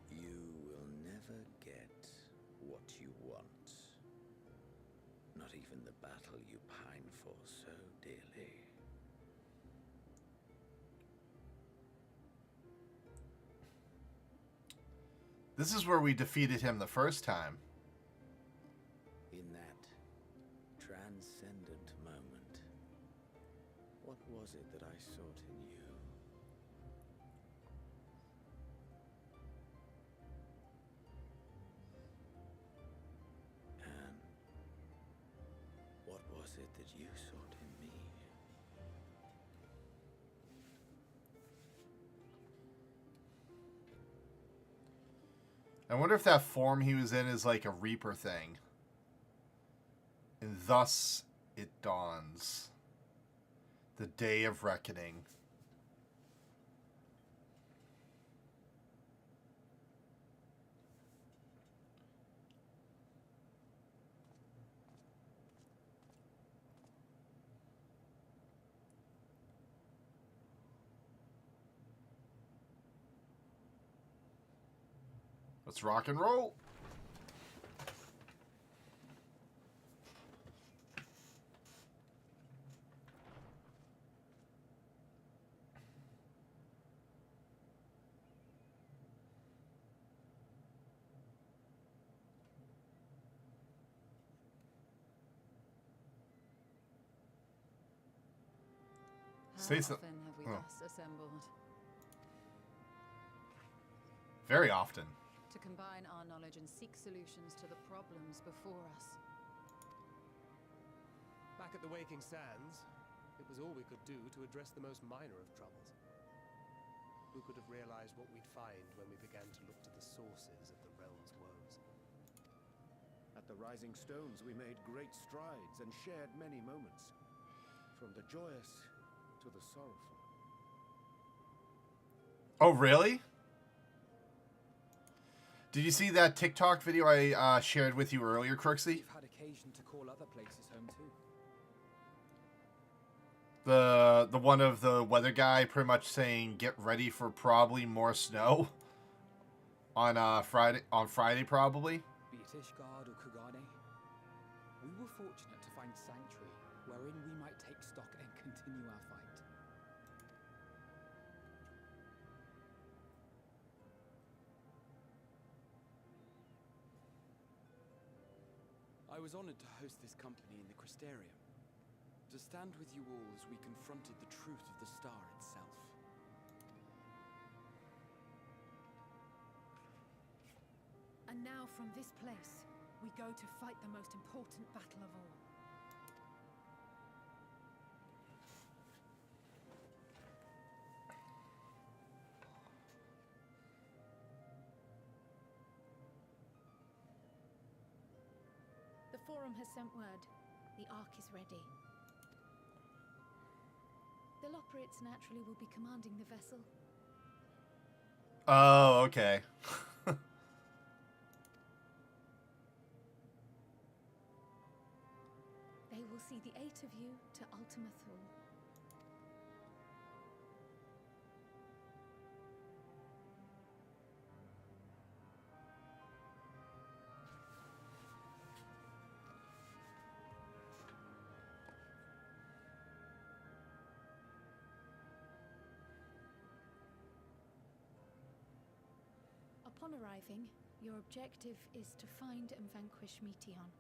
You will never get what you want. Not even the battle you pine for so dearly. This is where we defeated him the first time. In that transcendent moment, what was it that I sought in you? And what was it that you sought in me? I wonder if that form he was in is like a Reaper thing. And thus it dawns. The day of reckoning. Let's rock and roll. Say How so. often have we Oh. thus assembled? Very often. To combine our knowledge and seek solutions to the problems before us. Back at the Waking Sands, it was all we could do to address the most minor of troubles. Who could have realized what we'd find when we began to look to the sources of the realm's woes? At the Rising Stones, we made great strides and shared many moments, from the joyous to the sorrowful. Oh, really? Did you see that TikTok video I shared with you earlier, Crooksy? We've had occasion to call other places home too. The one of the weather guy pretty much saying get ready for probably more snow on Friday probably. Be it Ishgard or Kugane, we were fortunate to find sanctuary wherein we might take stock and continue our fight. I was honored to host this company in the Crystarium, to stand with you all as we confronted the truth of the star itself. And now from this place, we go to fight the most important battle of all. The Forum has sent word. The Ark is ready. The Loporrits naturally will be commanding the vessel. Oh, okay. They will see the 8 of you to Ultima Thule. Upon arriving, your objective is to find and vanquish Meteion.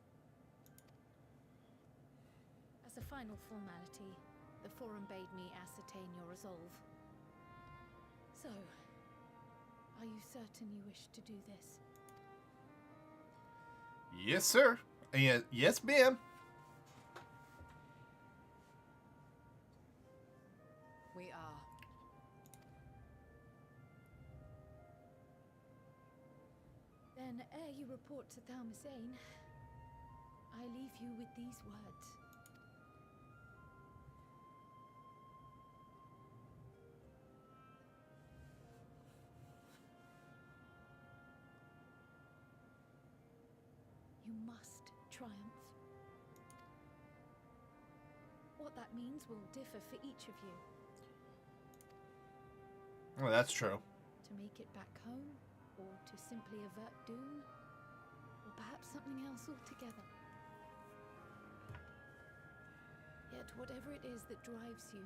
As a final formality, the Forum bade me ascertain your resolve. So, are you certain you wish to do this? Yes, sir. And yes, ma'am. We are. Then, ere you report to Thalmasane, I leave you with these words. You must triumph. What that means will differ for each of you. Oh, that's true. To make it back home, or to simply avert doom, or perhaps something else altogether. Yet whatever it is that drives you,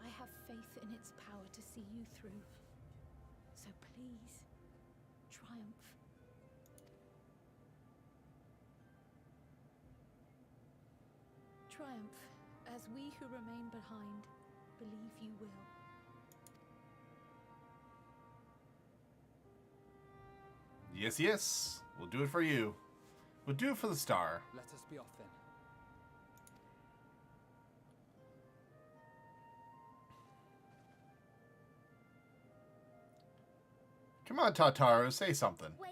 I have faith in its power to see you through. So please, triumph. Triumph, as we who remain behind believe you will. Yes, yes. We'll do it for you. We'll do it for the star. Let us be off then. Come on, Tataru, say something. Wait!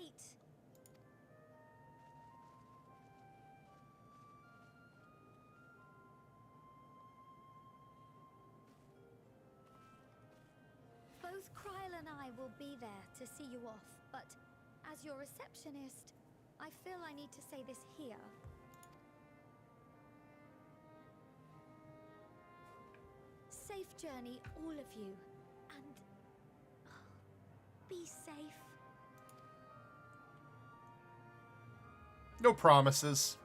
Both Kryl and I will be there to see you off, but as your receptionist, I feel I need to say this here. Safe journey, all of you, and be safe. No promises.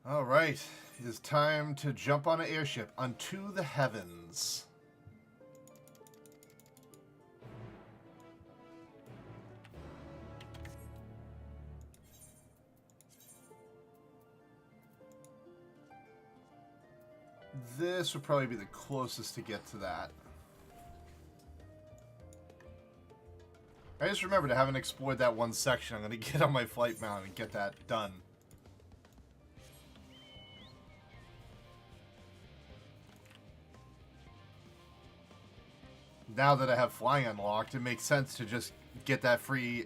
All right, it is time to jump on an airship unto the heavens. This would probably be the closest to get to that. I just remembered I haven't explored that one section. I'm going to get on my flight mount and get that done. Now that I have flying unlocked, it makes sense to just get that free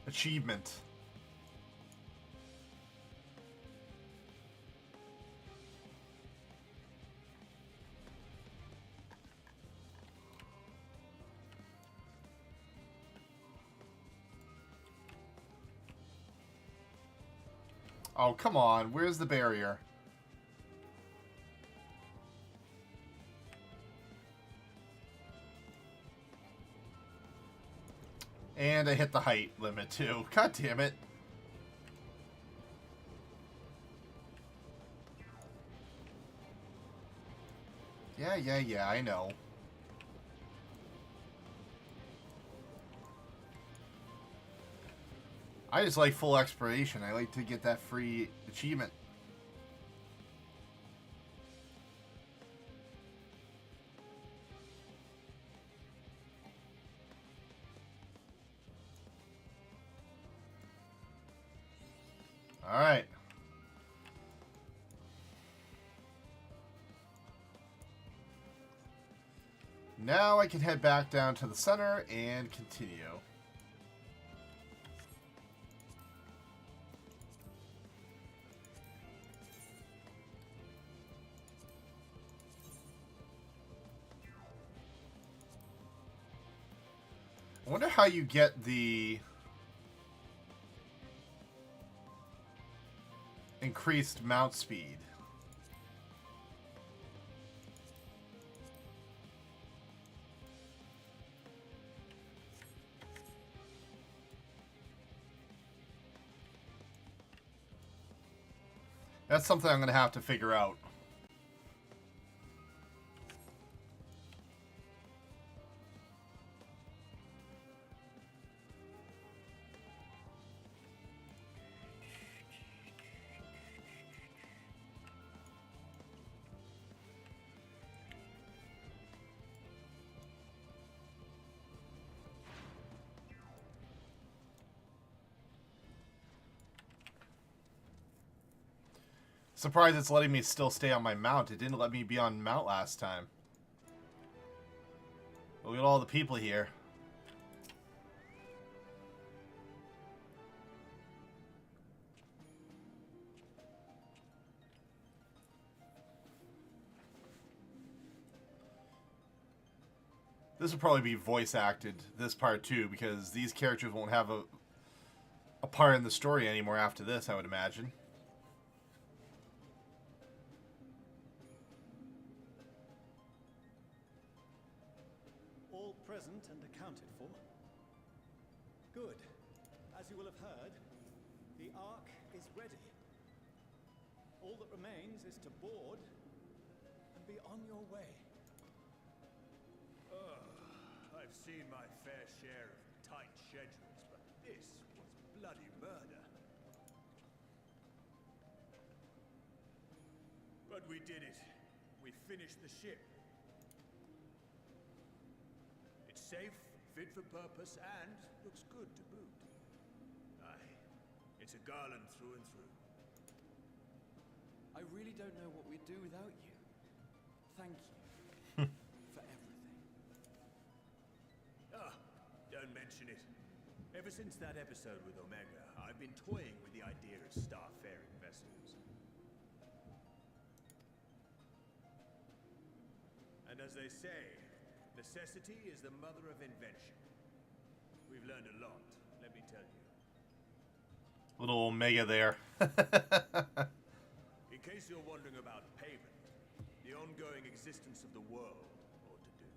achievement. Oh, come on. Where's the barrier? And I hit the height limit, too. God damn it. Yeah, I know. I just like full exploration. I like to get that free achievement. All right. Now I can head back down to the center and continue. I wonder how you get the increased mount speed. That's something I'm going to have to figure out. Surprised it's letting me still stay on my mount. It didn't let me be on mount last time. Look at all the people here. This will probably be voice acted, this part too, because these characters won't have a part in the story anymore after this, I would imagine. All present and accounted for? Good. As you will have heard, the Ark is ready. All that remains is to board and be on your way. I've seen my fair share of tight schedules, but this was bloody murder. But we did it. We finished the ship. It's safe, fit for purpose, and looks good to boot. Aye, it's a garland through and through. I really don't know what we'd do without you. Thank you for everything. Don't mention it. Ever since that episode with Omega, I've been toying with the idea of starfaring vessels. And as they say, necessity is the mother of invention. We've learned a lot, let me tell you. Little Omega there. In case you're wondering about payment, the ongoing existence of the world ought to do.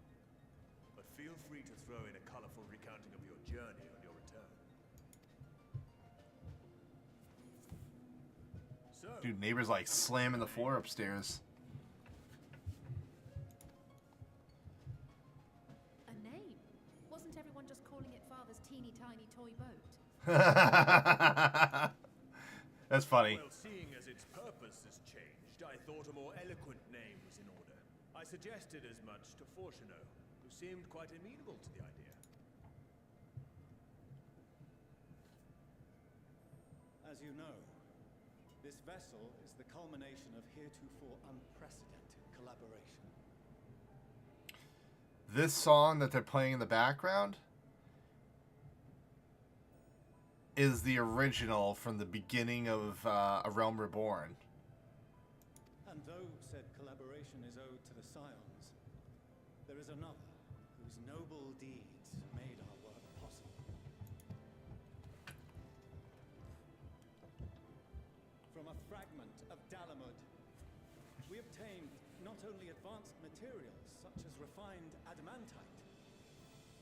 But feel free to throw in a colorful recounting of your journey on your return. Dude, neighbors like slamming the floor upstairs. A name? Wasn't everyone just calling it Father's teeny tiny toy boat? That's funny. Well, seeing as its purpose has changed, I thought a more eloquent name was in order. I suggested as much to Fortuneau, who seemed quite amenable to the idea. As you know, this vessel is the culmination of heretofore unprecedented collaboration. This song that they're playing in the background is the original from the beginning of A Realm Reborn. And though said collaboration is owed to the Scions, there is another whose noble deeds made our work possible. From a fragment of Dalamud, we obtained not only advanced materials such as refined adamantite,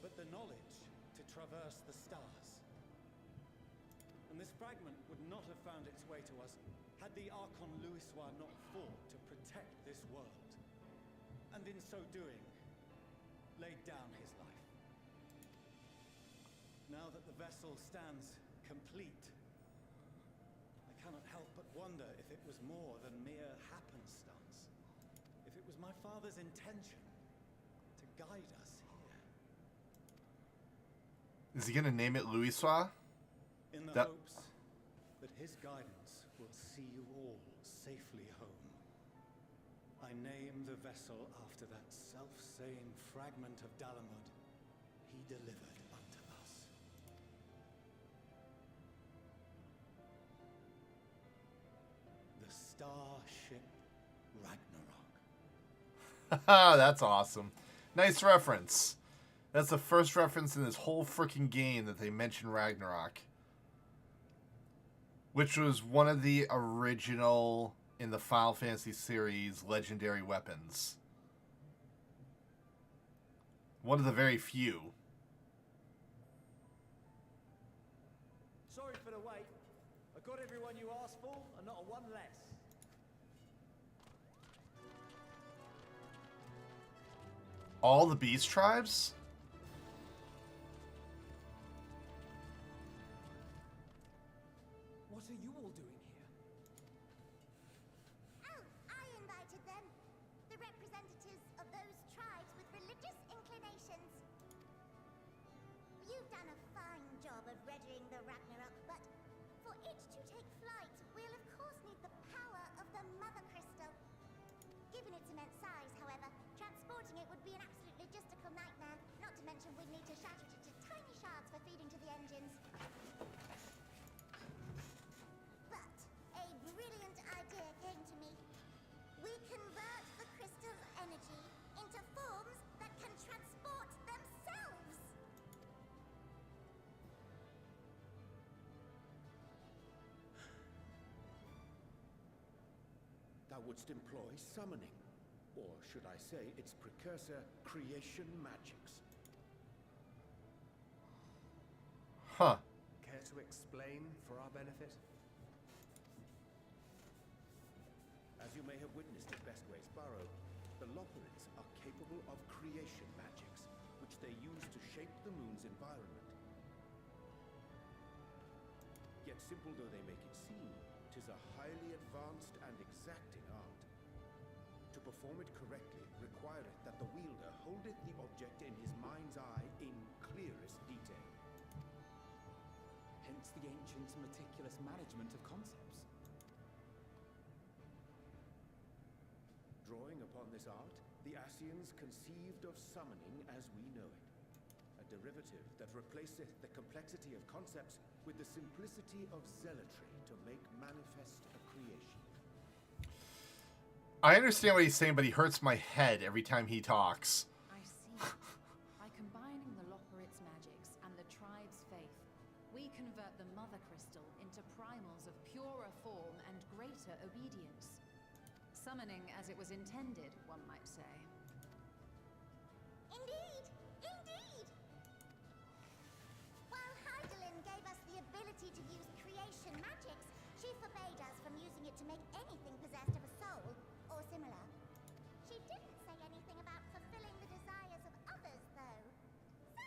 but the knowledge to traverse the stars. And this fragment would not have found its way to us had the Archon Louisoix not fought to protect this world, and in so doing, laid down his life. Now that the vessel stands complete, I cannot help but wonder if it was more than mere happenstance, if it was my father's intention to guide us here. Is he gonna name it Louisoix? In the hopes that his guidance will see you all safely home, I name the vessel after that self-same fragment of Dalamud he delivered unto us. The Starship Ragnarok. That's awesome. Nice reference. That's the first reference in this whole freaking game that they mention Ragnarok. Which was one of the original, in the Final Fantasy series, legendary weapons. One of the very few. Sorry for the wait. I got everyone you asked for, and not a one less. All the beast tribes? What are you all doing here? Oh, I invited them. The representatives of those tribes with religious inclinations. You've done a fine job of readying the Ragnarok, but for it to take flight, we'll of course need the power of the Mother Crystal. Given its immense size, however, transporting it would be an absolute logistical nightmare, not to mention we'd need to shatter it into tiny shards for feeding to the engines. But a brilliant idea came to me. We convert the crystal's energy into forms that can transport themselves. Thou wouldst employ summoning, or should I say its precursor, creation magics. Huh. Care to explain for our benefit? As you may have witnessed at Bestway's Burrow, the Loporrits are capable of creation magics, which they use to shape the moon's environment. Yet simple though they make it seem, 'tis a highly advanced and exacting art. To perform it correctly requireth that the wielder holdeth the object in his mind's eye in clearest detail. Hence the ancients' meticulous management of concepts. Drawing upon this art, the Ascians conceived of summoning as we know it. A derivative that replaceth the complexity of concepts with the simplicity of zealotry to make manifest a creation. I understand what he's saying, but he hurts my head every time he talks. I see. By combining the Loporrit's magics and the tribe's faith, we convert the Mother Crystal into primals of purer form and greater obedience. Summoning as it was intended, one might say. Indeed! Indeed! While Hydaelyn gave us the ability to use creation magics, she forbade us from using it to make anything possessed of a soul, or similar. She didn't say anything about fulfilling the desires of others, though. So,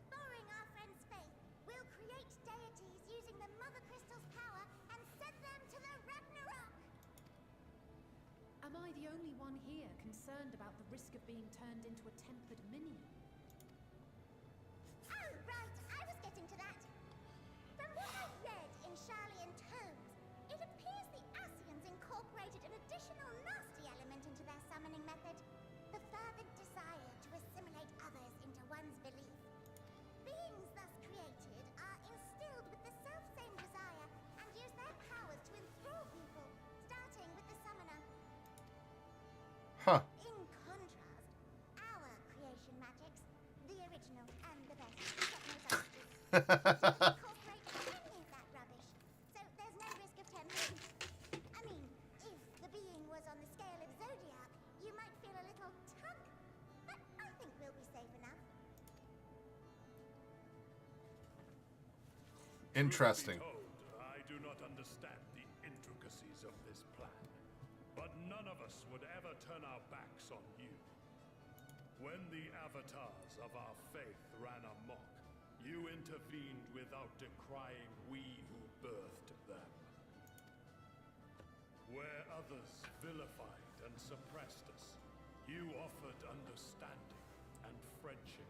borrowing our friend's faith, we'll create deities using the Mother Crystal's power and send them to the Ragnarok! Am I the only one here concerned about the risk of being turned into a tempered minion? Oh, right, I was getting to that. From what I've read in Charlian tomes, it appears the Asians incorporated an additional nasty element into their summoning method. The fervent desire to assimilate others into one's belief. Beings thus created are instilled with the self-same desire and use their powers to enthrall people, starting with the summoner. Huh. In contrast, our creation magics, the original and the best, get no substitutes. Incorporate any of that rubbish, so there's no risk of temptation. I mean, if the being was on the scale of Zodark, you might feel a little tug, but I think we'll be safe enough. Interesting. I do not understand the intricacies of this plan, but none of us would ever turn our backs on you. When the avatars of our faith ran amok, you intervened without decrying we who birthed them. Where others vilified and suppressed us, you offered understanding and friendship.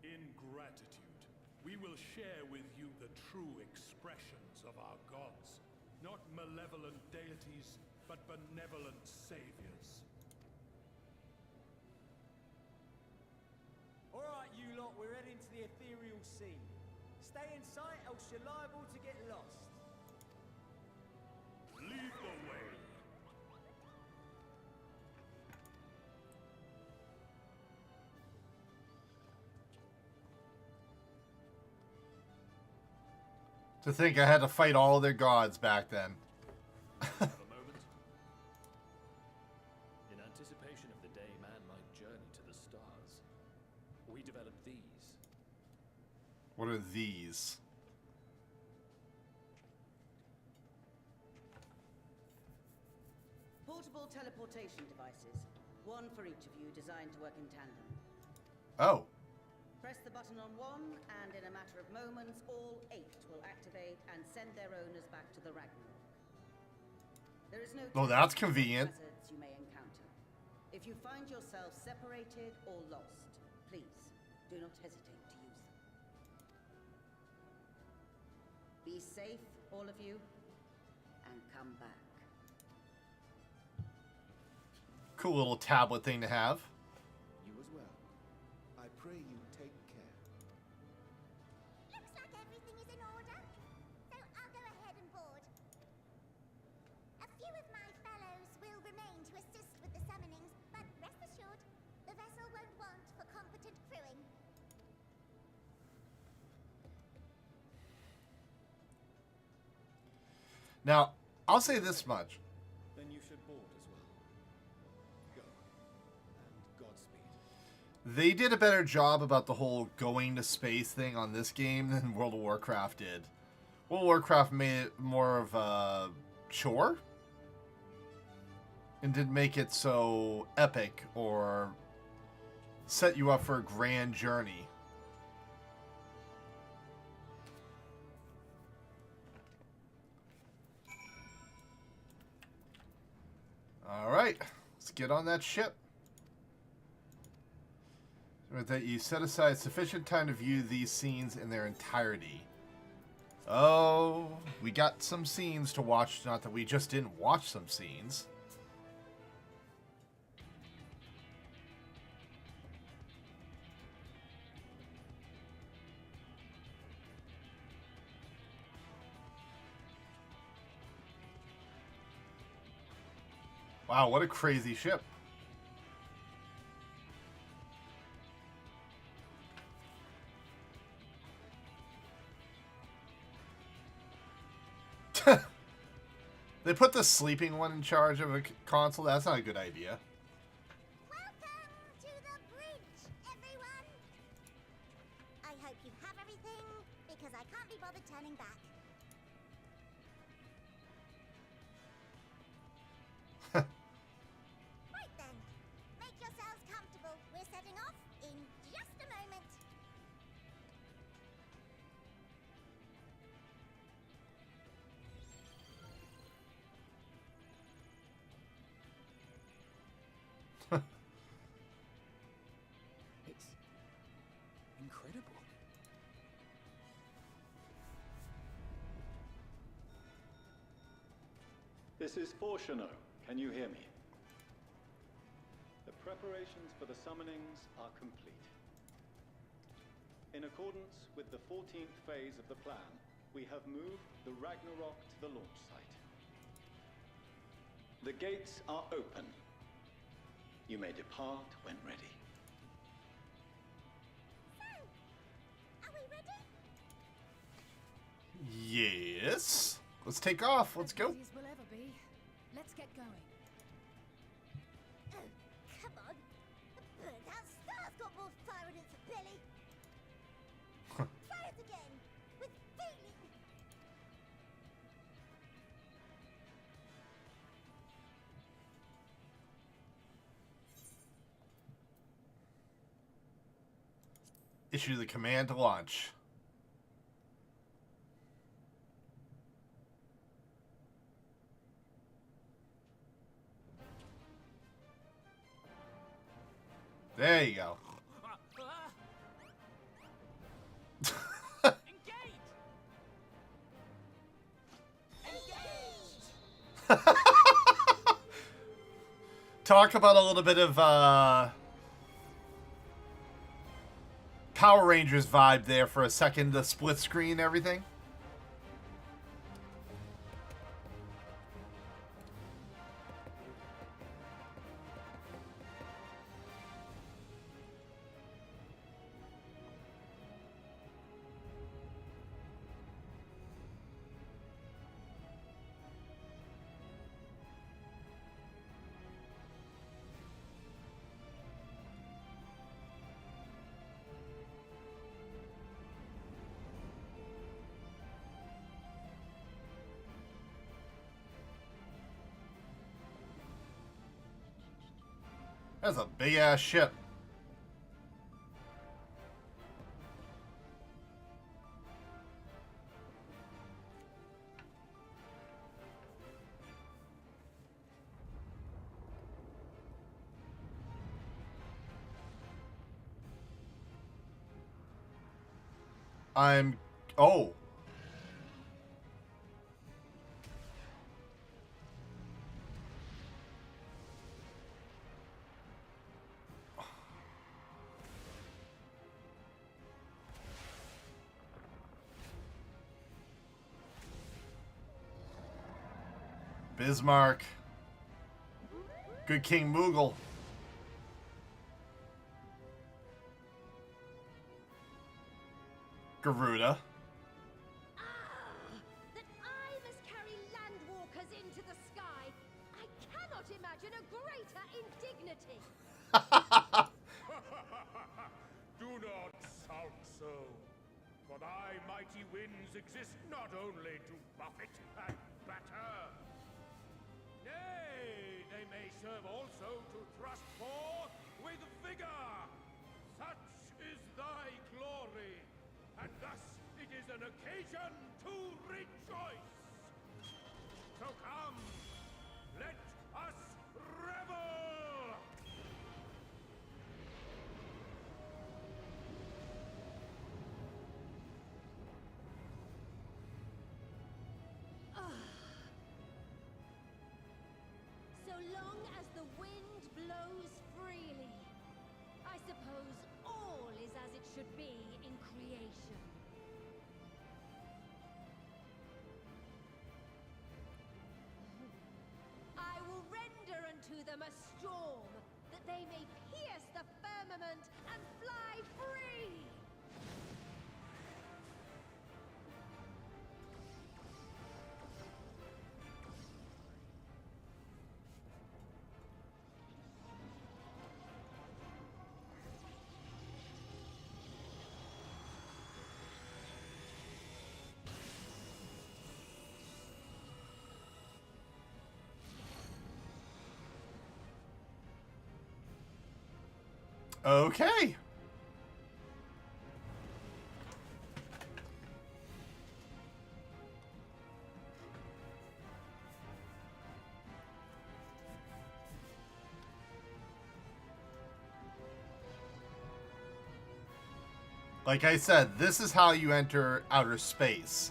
In gratitude, we will share with you the true expressions of our gods. Not malevolent deities, but benevolent saviors. Alright, you lot, we're heading to the ethereal sea. Stay in sight, else you're liable to get lost. Lead the way. To think I had to fight all their gods back then. Have a moment. In anticipation of the day man might journey to the stars, we developed these. What are these? Portable teleportation devices. One for each of you, designed to work in tandem. Oh. Press the button on one, and in a matter of moments, all 8 will activate and send their owners back to the Ragnarok. There is no Well, that's convenient. hazards you may encounter. If you find yourself separated or lost, please do not hesitate to use them. Be safe, all of you, and come back. Cool little tablet thing to have. You as well. I pray you take care. Looks like everything is in order, so I'll go ahead and board. A few of my fellows will remain to assist with the summonings, but rest assured, the vessel won't want for competent crewing. Now, I'll say this much. Then you should board as well. Go. And Godspeed. They did a better job about the whole going to space thing on this game than World of Warcraft did. World of Warcraft made it more of a chore and didn't make it so epic or set you up for a grand journey. All right, let's get on that ship. With that, you set aside sufficient time to view these scenes in their entirety. Oh, we got some scenes to watch. Not that we just didn't watch some scenes. Wow, what a crazy ship. They put the sleeping one in charge of a console? That's not a good idea. Welcome to the bridge, everyone! I hope you have bother turning back. Right then. Make yourselves comfortable. We're setting off in just a moment. It's incredible. This is Fortuno. Can you hear me? The preparations for the summonings are complete. In accordance with the 14th phase of the plan, we have moved the Ragnarok to the launch site. The gates are open. You may depart when ready. So, are we ready? Yes. Let's take off. Let's go. As we'll ever be. Let's get going. Oh, come on. The burnt-out star's got more fire in its belly. Try it again, with feeling. Issue the command to launch. There you go. Talk about a little bit of Power Rangers vibe there for a second, the split screen and everything. That's a big ass ship. Oh. Bismarck. Good King Moogle. Garuda. That I must carry landwalkers into the sky. I cannot imagine a greater indignity. Do not sound so. For thy mighty winds exist not only to buffet and batter. Nay, they may serve also to thrust forth with vigor. Such is thy glory, and thus it is an occasion to rejoice. So come, let us revel! So long as the wind blows freely, I suppose all is as it should be in creation. I will render unto them a storm, that they may pierce the firmament and fly free! Okay. Like I said, this is how you enter outer space.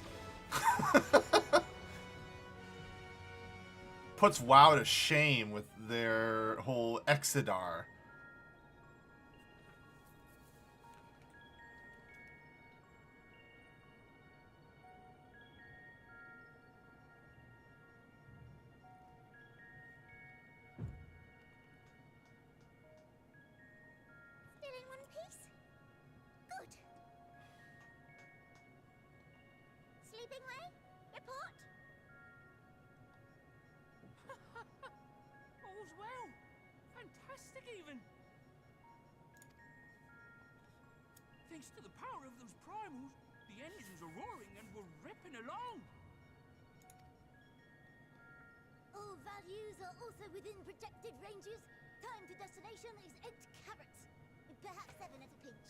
Puts WoW to shame with their whole Exodar. Still in one piece? Good. Sleeping way? Report? All's well. Fantastic, even. Thanks to the power of those primals, the engines are roaring and we're ripping along. All values are also within projected ranges. Time to destination is 8 carats. Perhaps 7 at a pinch.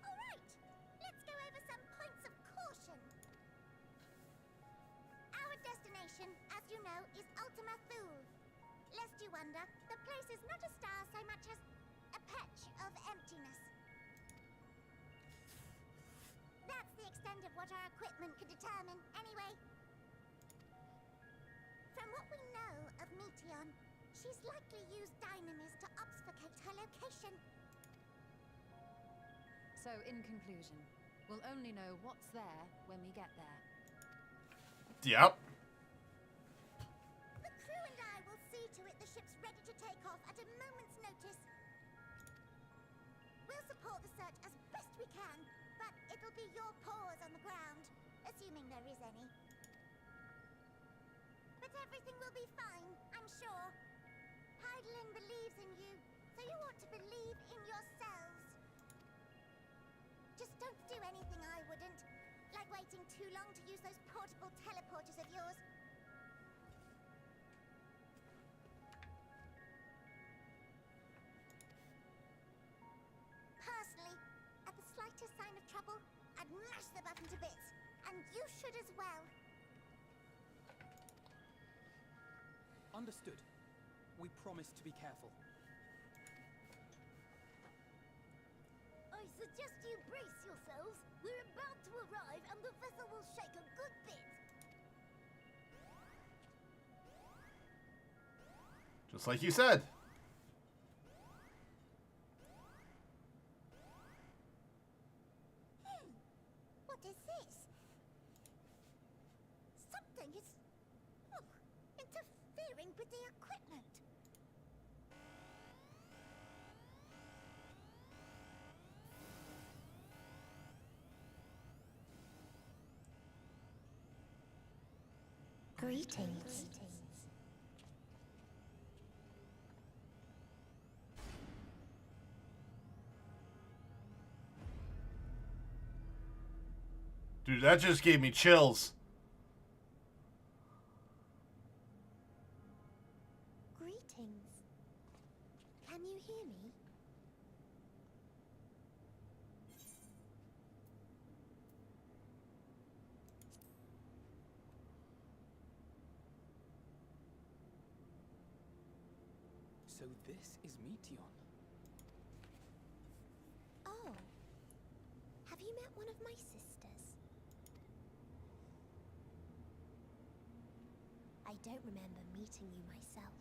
Alright, let's go over some points of caution. Our destination, as you know, is Ultima Thule. Lest you wonder, the place is not a star so much as a patch of emptiness. That's the extent of what our equipment could determine, anyway. From what we know of Meteon, she's likely used dynamis to obfuscate her location. So, in conclusion, we'll only know what's there when we get there. Yep. The crew and I will see to it the ship's ready to take off at a moment's notice. We'll support the search as best we can, but it'll be your paws on the ground, assuming there is any. But everything will be fine, I'm sure. Hydaelyn believes in you, so you ought to believe in yourselves. Just don't do anything I wouldn't, like waiting too long to use those portable teleporters of yours. Personally, at the slightest sign of trouble, I'd mash the button to bits, and you should as well. Understood. We promise to be careful. I suggest you brace yourselves. We're about to arrive, and the vessel will shake a good bit. Just like you said. What is this? Something is interfering with the equipment. Greetings. Dude, that just gave me chills. Greetings. Can you hear me? So this is Meteon. Oh. Have you met one of my sisters? I don't remember meeting you myself.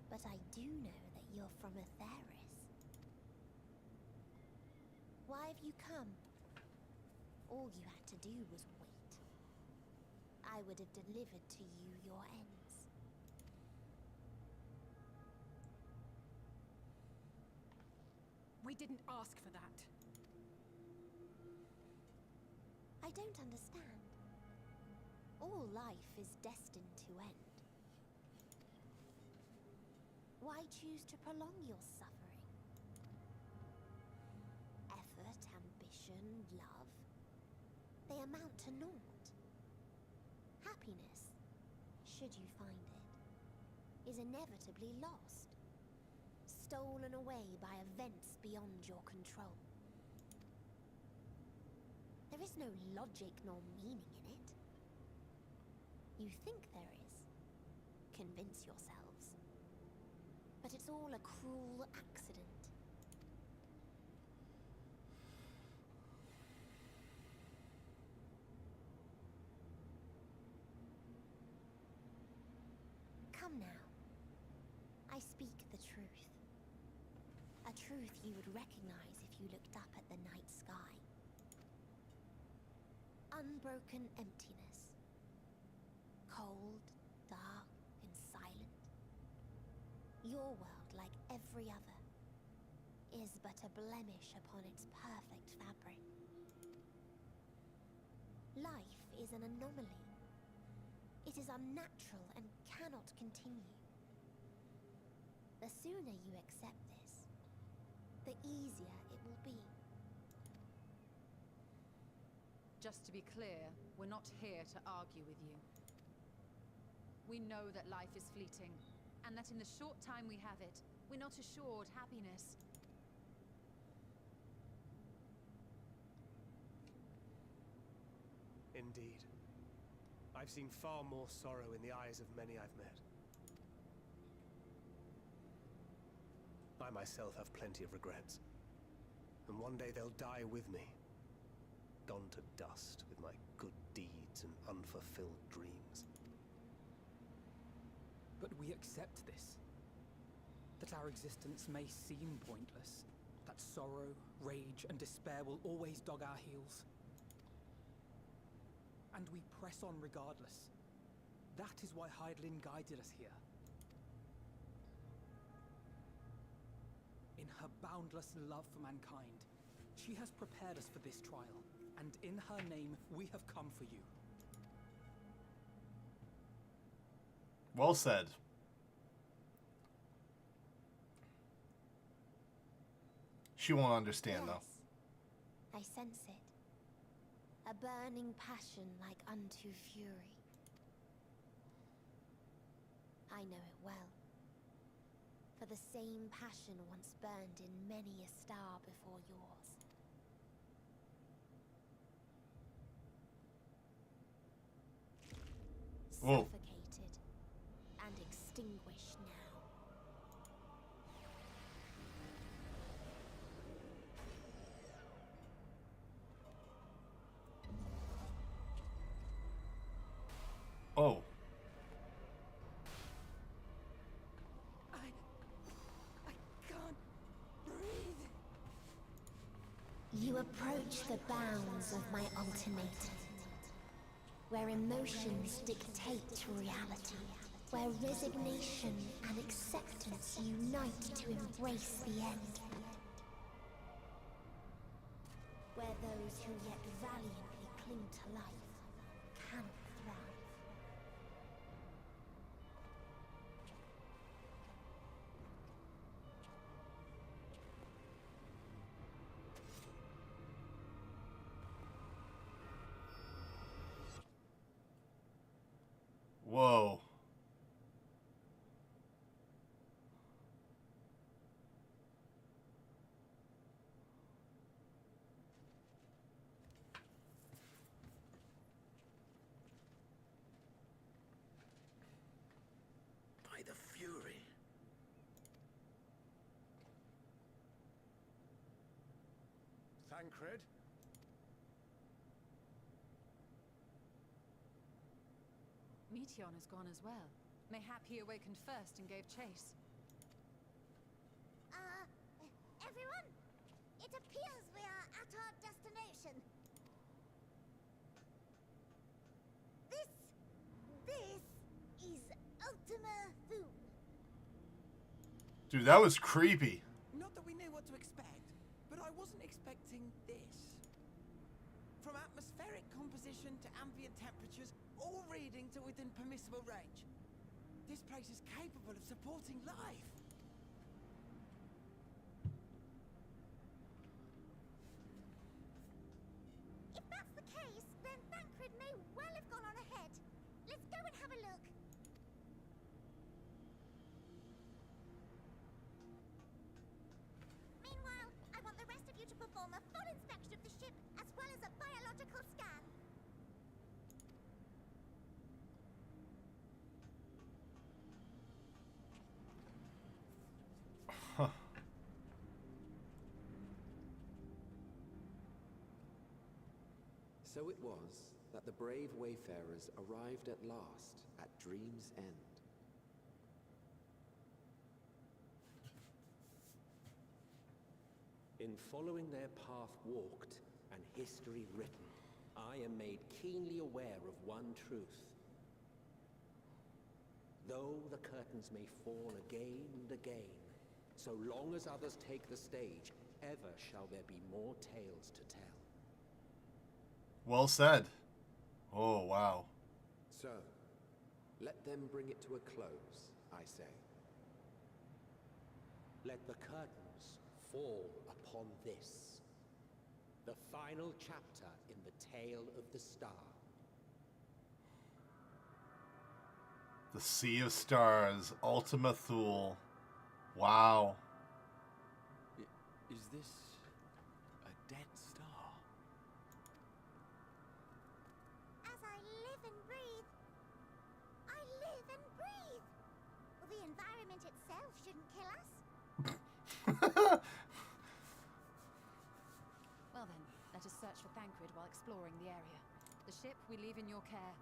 But I do know that you're from Atheris. Why have you come? All you had to do was wait. I would have delivered to you your ends. We didn't ask for that. I don't understand. All life is destined to end. Why choose to prolong your suffering? Effort, ambition, love, they amount to naught. Happiness, should you find it, is inevitably lost. Stolen away by events beyond your control. There is no logic nor meaning in it. You think there is. Convince yourselves. But it's all a cruel accident. Come now. I speak the truth. A truth you would recognize if you looked up at the night sky. Unbroken emptiness. Cold, dark, and silent. Your world, like every other, is but a blemish upon its perfect fabric. Life is an anomaly. It is unnatural and cannot continue. The sooner you accept this, the easier it will be. Just to be clear, we're not here to argue with you. We know that life is fleeting, and that in the short time we have it, we're not assured happiness. Indeed. I've seen far more sorrow in the eyes of many I've met. I myself have plenty of regrets. And one day they'll die with me. Gone to dust with my good deeds and unfulfilled dreams. But we accept this. That our existence may seem pointless. That sorrow, rage, and despair will always dog our heels. And we press on regardless. That is why Hydaelyn guided us here. In her boundless love for mankind, she has prepared us for this trial, and in her name, we have come for you. Well said. She won't understand, Yes, I sense it. A burning passion like unto fury. I know it well. For the same passion once burned in many a star before yours. Whoa. Suffocated and extinguished now. Oh. I can't breathe. You approach the bounds of my ultimatum, where emotions dictate reality, where resignation and acceptance unite to embrace the end, where those who yet valiantly cling to life cannot thrive. Whoa. By the Fury. Thancred? Meteion has gone as well. Mayhap he awakened first and gave chase. Everyone, it appears we are at our destination. This is Ultima Thule. Dude, that was creepy. Not that we knew what to expect, but I wasn't expecting this. From atmospheric composition to ambient temperatures, all reading to within permissible range. This place is capable of supporting life. If that's the case, then Thancred may well have gone on ahead. Let's go and have a look. So it was that the brave wayfarers arrived at last at Dream's End. In following their path walked and history written, I am made keenly aware of one truth. Though the curtains may fall again and again, so long as others take the stage, ever shall there be more tales to tell. Well said. Oh, wow. So, let them bring it to a close, I say. Let the curtains fall upon this, the final chapter in the tale of the star. The Sea of Stars, Ultima Thule. Wow. Is this a dead star? As I live and breathe, I live and breathe. Well, the environment itself shouldn't kill us. Well then, let us search for Thancred while exploring the area. The ship we leave in your care.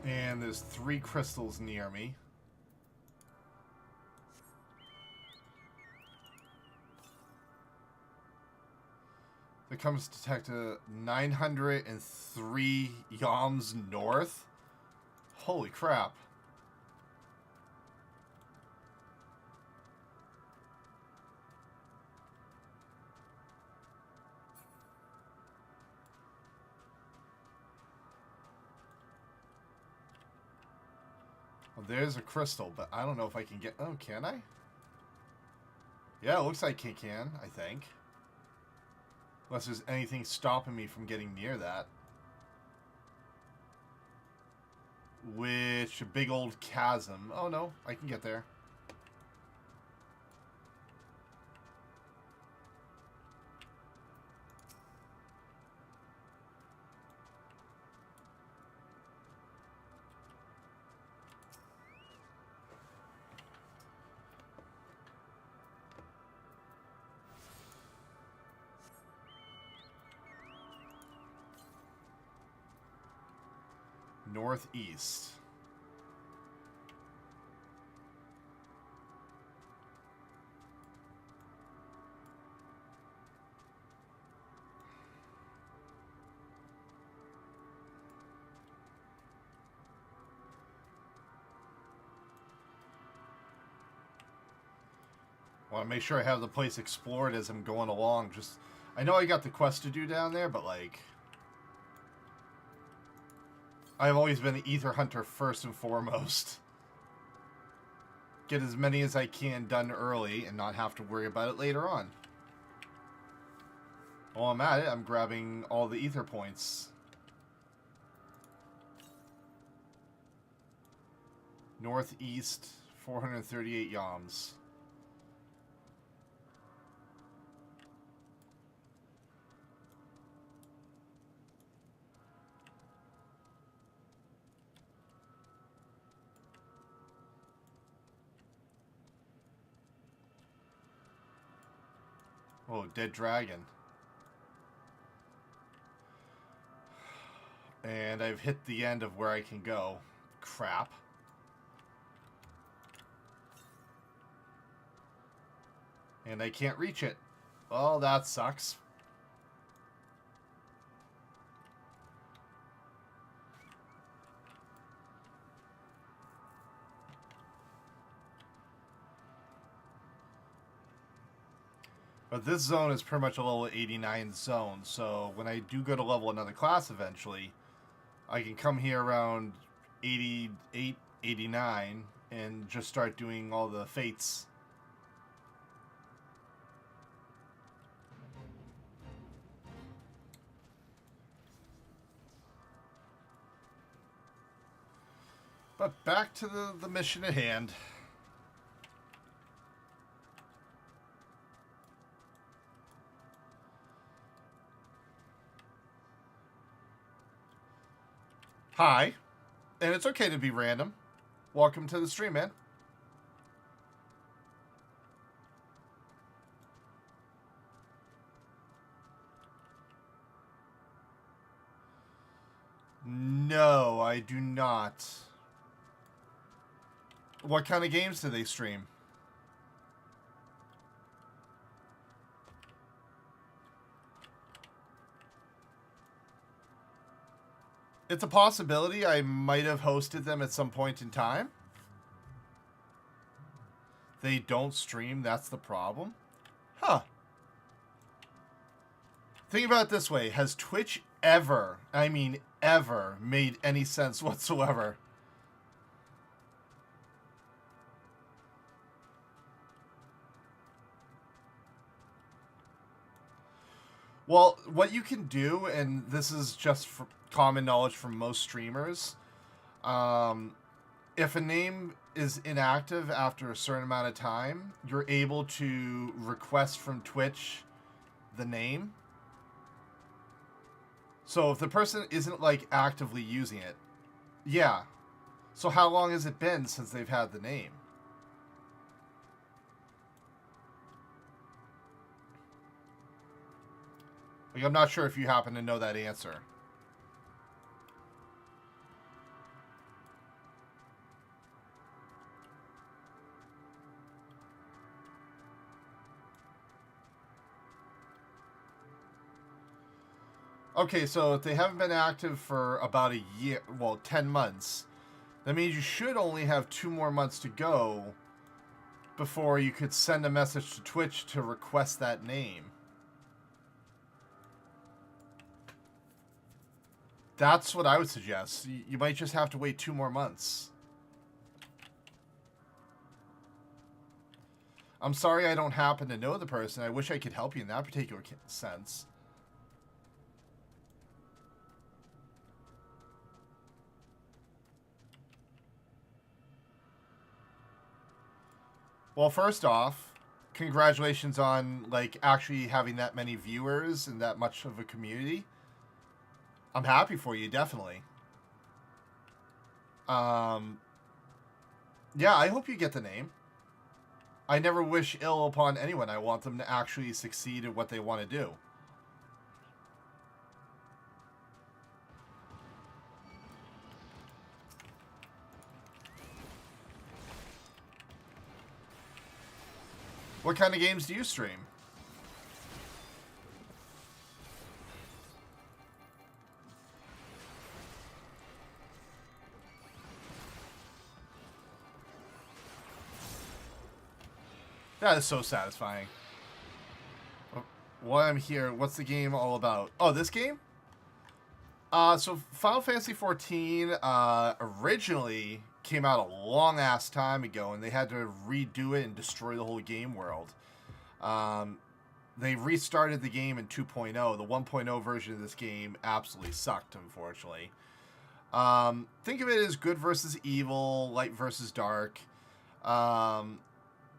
And there's 3 crystals near me. The compass detected 903 yams north. Holy crap. Well, there's a crystal, but I don't know if I can get... Oh, can I? Yeah, it looks like I can, I think. Unless there's anything stopping me from getting near that. Which, a big old chasm. Oh, no, I can get there. Northeast. Want to make sure I have the place explored as I'm going along. Just, I know I got the quest to do down there, but like... I've always been an ether hunter first and foremost. Get as many as I can done early and not have to worry about it later on. While I'm at it, I'm grabbing all the ether points. Northeast, 438 yams. Oh, dead dragon. And I've hit the end of where I can go. Crap. And I can't reach it. Well, that sucks. But this zone is pretty much a level 89 zone, so when I do go to level another class eventually, I can come here around 88, 89, and just start doing all the fates. But back to the mission at hand. Hi. And it's okay to be random. Welcome to the stream, man. No, I do not. What kind of games do they stream? It's a possibility I might have hosted them at some point in time. They don't stream, that's the problem? Huh. Think about it this way. Has Twitch ever, I mean ever, made any sense whatsoever? Well, what you can do, and this is just for common knowledge from most streamers, if a name is inactive after a certain amount of time, you're able to request from Twitch the name. So if the person isn't, like, actively using it, yeah. So how long has it been since they've had the name? Like, I'm not sure if you happen to know that answer. Okay, so if they haven't been active for about a year, well, 10 months, that means you should only have 2 more months to go before you could send a message to Twitch to request that name. That's what I would suggest. You might just have to wait 2 more months. I'm sorry I don't happen to know the person. I wish I could help you in that particular sense. Well, first off, congratulations on, like, actually having that many viewers and that much of a community. I'm happy for you, definitely. Yeah, I hope you get the name. I never wish ill upon anyone. I want them to actually succeed at what they want to do. What kind of games do you stream? That is so satisfying. While I'm here, what's the game all about? Oh, this game? So Final Fantasy XIV originally came out a long-ass time ago, and they had to redo it and destroy the whole game world. They restarted the game in 2.0. The 1.0 version of this game absolutely sucked, unfortunately. Think of it as good versus evil, light versus dark.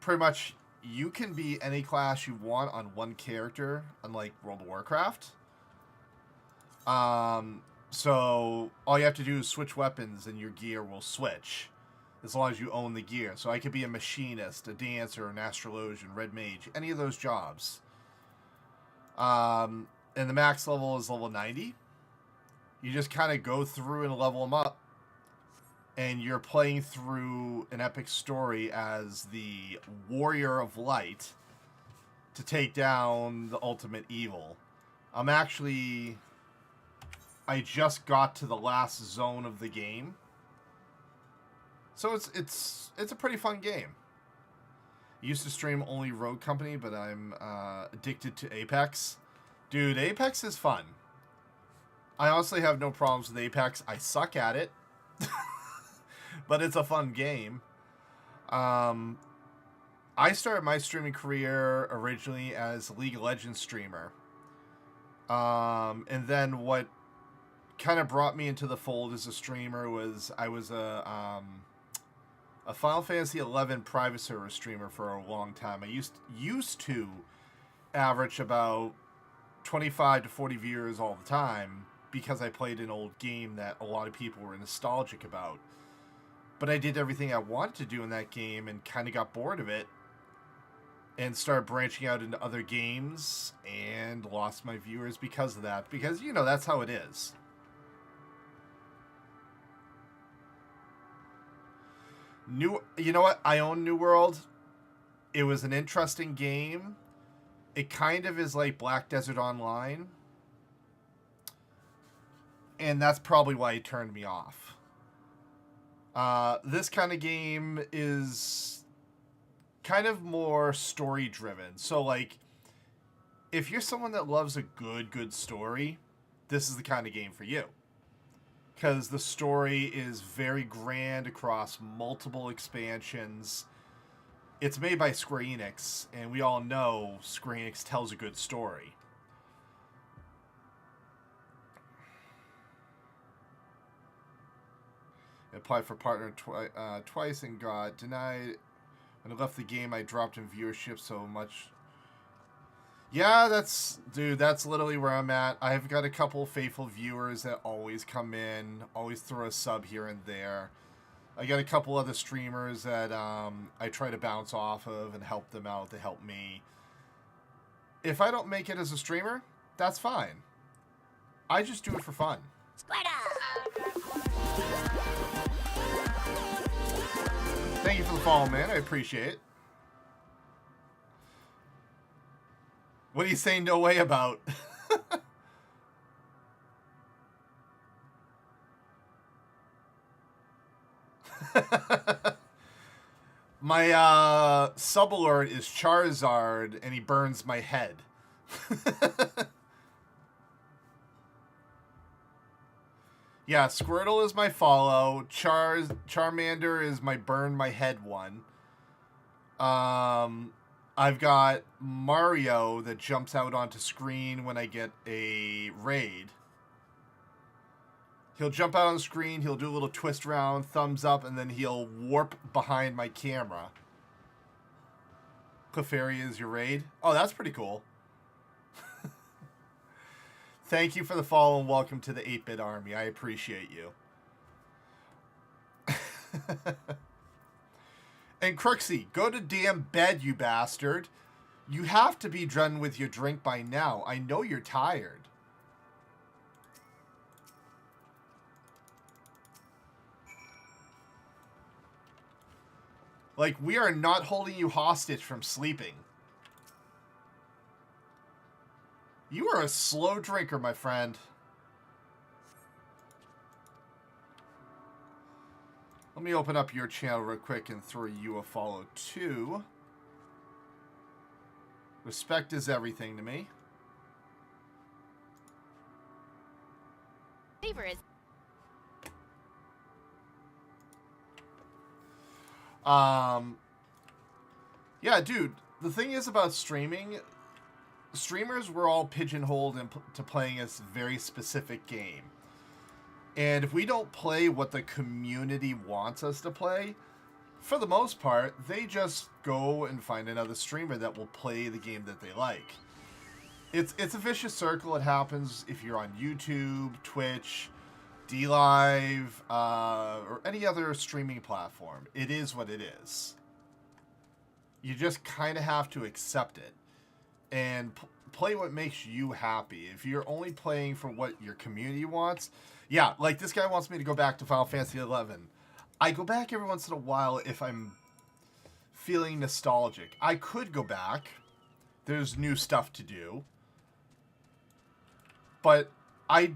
Pretty much, you can be any class you want on one character, unlike World of Warcraft. So all you have to do is switch weapons and your gear will switch, as long as you own the gear. So I could be a machinist, a dancer, an astrologian, red mage, any of those jobs. And the max level is level 90. You just kind of go through and level them up. And you're playing through an epic story as the Warrior of Light to take down the ultimate evil. I just got to the last zone of the game. So it's a pretty fun game. I used to stream only Rogue Company, but I'm addicted to Apex. Dude, Apex is fun. I honestly have no problems with Apex. I suck at it. But it's a fun game. I started my streaming career originally as a League of Legends streamer. And then what kind of brought me into the fold as a streamer was I was a Final Fantasy 11 private server streamer for a long time. I used to average about 25 to 40 viewers all the time because I played an old game that a lot of people were nostalgic about. But I did everything I wanted to do in that game and kind of got bored of it and started branching out into other games and lost my viewers because of that. Because, you know, that's how it is. You know what? I own New World. It was an interesting game. It kind of is like Black Desert Online. And that's probably why it turned me off. This kind of game is kind of more story driven. So like, if you're someone that loves a good story, this is the kind of game for you. Because the story is very grand across multiple expansions. It's made by Square Enix, and we all know Square Enix tells a good story. I applied for partner twice and got denied. When I left the game, I dropped in viewership so much. Yeah, that's literally where I'm at. I've got a couple faithful viewers that always come in, always throw a sub here and there. I got a couple other streamers that I try to bounce off of and help them out to help me. If I don't make it as a streamer, that's fine. I just do it for fun. Thank you for the follow, man. I appreciate it. What are you saying no way about? My sub alert is Charizard, and he burns my head. Yeah, Squirtle is my follow. Charmander is my burn my head one. I've got Mario that jumps out onto screen when I get a raid. He'll jump out on the screen, he'll do a little twist around, thumbs up, and then he'll warp behind my camera. Clefairy is your raid. Oh, that's pretty cool. Thank you for the follow and welcome to the 8-Bit Army. I appreciate you. And Crooksy, go to damn bed, you bastard. You have to be done with your drink by now. I know you're tired. Like, we are not holding you hostage from sleeping. You are a slow drinker, my friend. Let me open up your channel real quick and throw you a follow too. Respect is everything to me. Favor is. Yeah, dude, the thing is about streaming, streamers were all pigeonholed into playing a very specific game. And if we don't play what the community wants us to play, for the most part, they just go and find another streamer that will play the game that they like. It's a vicious circle. It happens if you're on YouTube, Twitch, DLive, or any other streaming platform. It is what it is. You just kind of have to accept it and play what makes you happy. If you're only playing for what your community wants, yeah, like this guy wants me to go back to Final Fantasy 11. I go back every once in a while if I'm feeling nostalgic. I could go back. There's new stuff to do. But I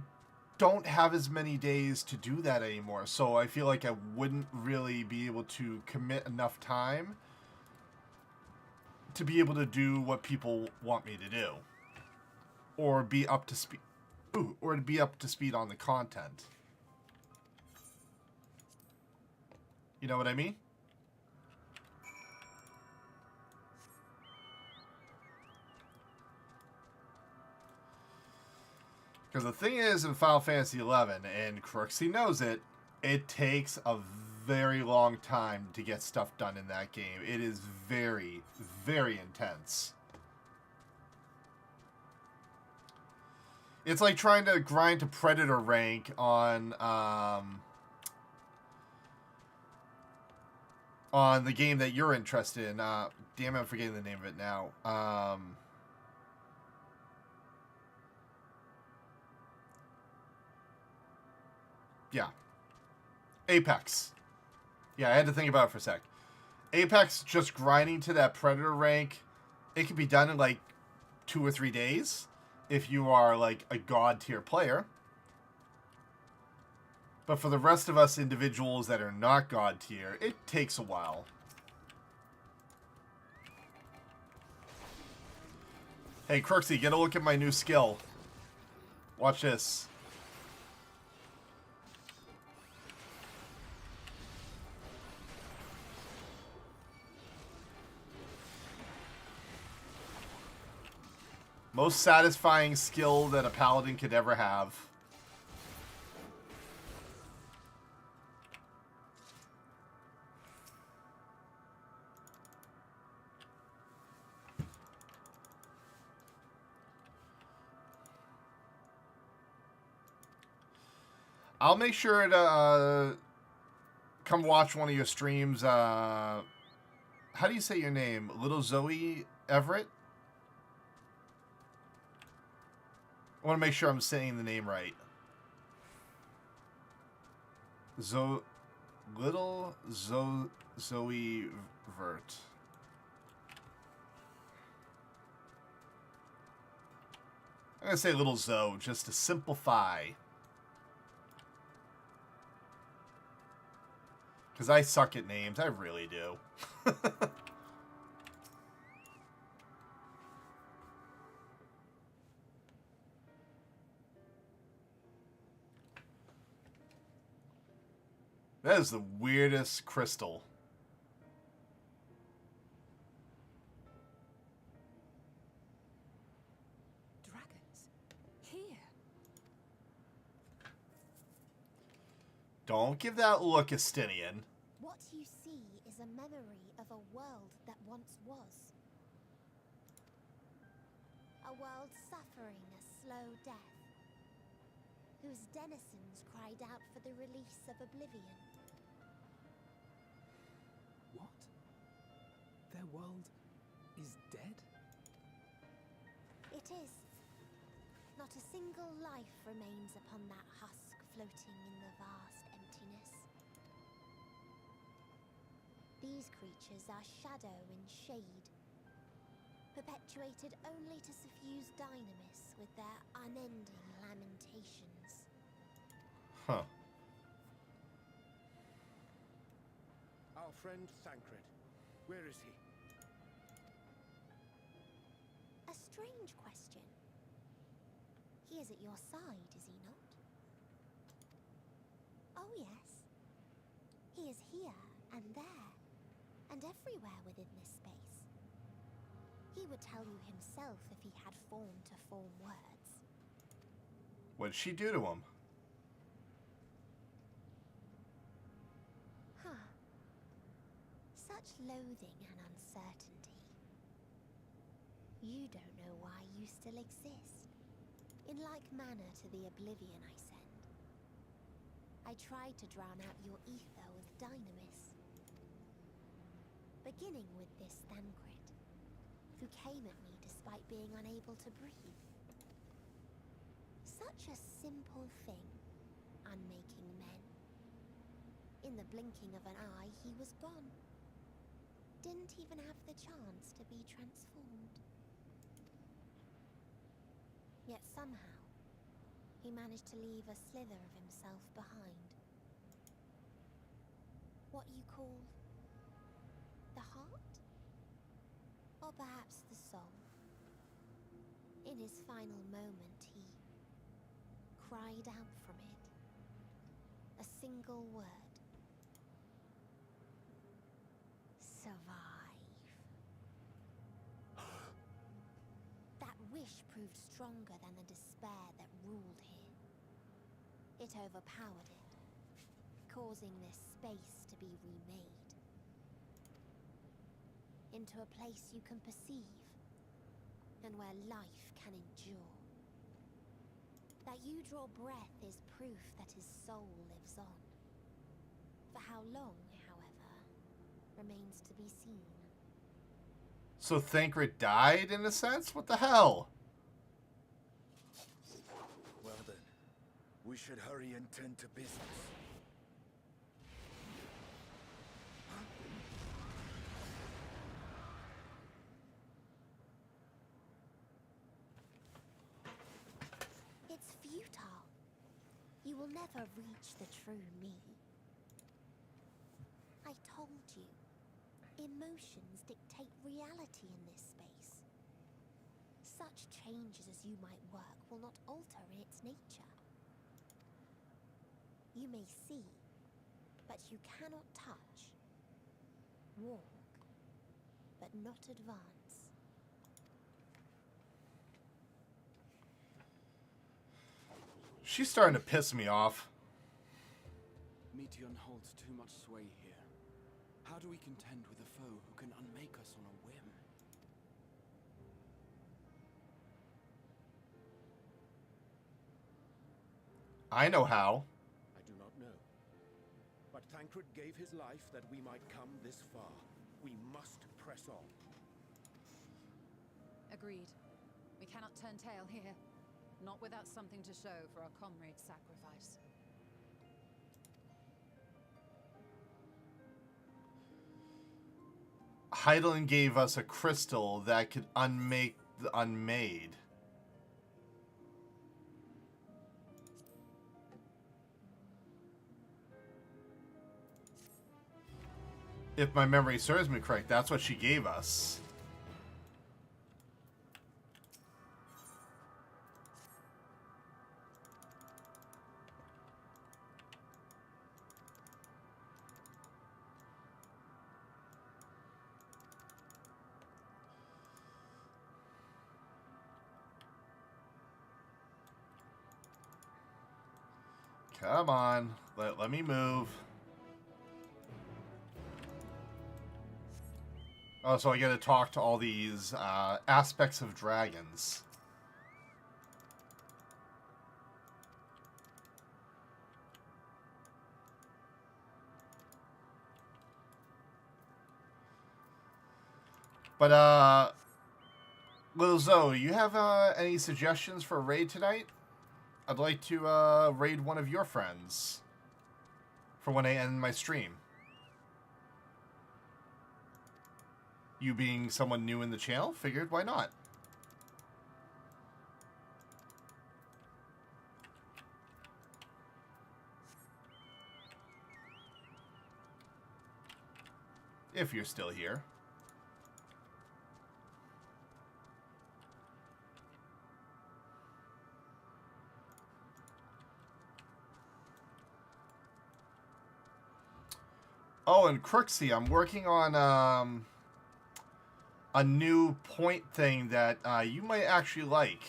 don't have as many days to do that anymore. So I feel like I wouldn't really be able to commit enough time to be able to do what people want me to do. Or be up to speed. Or to be up to speed on the content. You know what I mean? Because the thing is, in Final Fantasy XI, and Crooksy knows it, it takes a very long time to get stuff done in that game. It is very, very intense. It's like trying to grind to Predator rank on the game that you're interested in. Damn it, I'm forgetting the name of it now. Yeah. Apex. Yeah, I had to think about it for a sec. Apex, just grinding to that Predator rank, it can be done in like 2 or 3 days if you are like a god tier player. But for the rest of us individuals that are not god tier, it takes a while. Hey, Crooksy, get a look at my new skill. Watch this. Most satisfying skill that a paladin could ever have. I'll make sure to come watch one of your streams. How do you say your name? Little Zoe Everett? I want to make sure I'm saying the name right. Little Zoe Vert. I'm going to say Little Zoe just to simplify. Because I suck at names. I really do. That is the weirdest crystal. Dragons? Here? Don't give that look, Estinian. What you see is a memory of a world that once was. A world suffering a slow death, whose denizens cried out for the release of oblivion. What? Their world is dead? It is. Not a single life remains upon that husk floating in the vast emptiness. These creatures are shadow and shade, perpetuated only to suffuse dynamis with their unending lamentations. Huh. Our friend Thancred. Where is he? A strange question. He is at your side, is he not? Oh yes. He is here and there, and everywhere within this space. He would tell you himself if he had form to form words. What'd she do to him? Huh. Such loathing and uncertainty. You don't know why you still exist. In like manner to the oblivion I send. I tried to drown out your ether with dynamis. Beginning with this Thancred, who came at me despite being unable to breathe. Such a simple thing, unmaking men. In the blinking of an eye, he was gone. Didn't even have the chance to be transformed. Yet somehow, he managed to leave a slither of himself behind. What you call the heart? Or perhaps the soul? In his final moment, he cried out from it. A single word. Survive. That wish wish proved stronger than the despair that ruled here. It overpowered it, causing this space to be remade into a place you can perceive, and where life can endure. That you draw breath is proof that his soul lives on. For how long, however, remains to be seen. So Thancred died, in a sense? What the hell? Well then, we should hurry and tend to business. It's futile. You will never reach the true me. I told you. Emotions dictate reality in this space. Such changes as you might work will not alter its nature. You may see, but you cannot touch. Walk, but not advance. She's starting to piss me off. Meteion holds too much sway here. How do we contend with a foe who can unmake us on a whim? I know how. I do not know. But Thancred gave his life that we might come this far. We must press on. Agreed. We cannot turn tail here. Not without something to show for our comrade's sacrifice. Hydaelyn gave us a crystal that could unmake the unmade. If my memory serves me correct, that's what she gave us. Come on, let me move. Oh, so I get to talk to all these aspects of dragons. But, Little Zoe, you have any suggestions for a raid tonight? I'd like to raid one of your friends for when I end my stream. You being someone new in the channel, figured why not? If you're still here. Oh, and Crooksy, I'm working on a new point thing that you might actually like.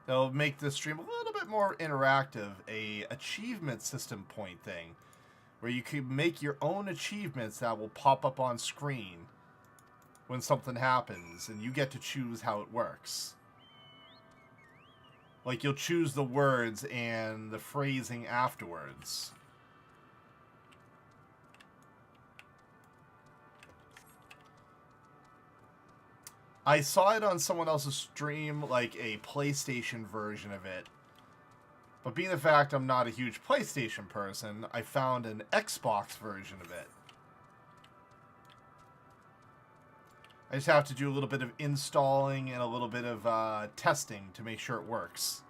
That'll make this stream a little bit more interactive. A achievement system point thing, where you can make your own achievements that will pop up on screen when something happens, and you get to choose how it works. Like, you'll choose the words and the phrasing afterwards. I saw it on someone else's stream, like a PlayStation version of it. But being the fact I'm not a huge PlayStation person, I found an Xbox version of it. I just have to do a little bit of installing and a little bit of testing to make sure it works.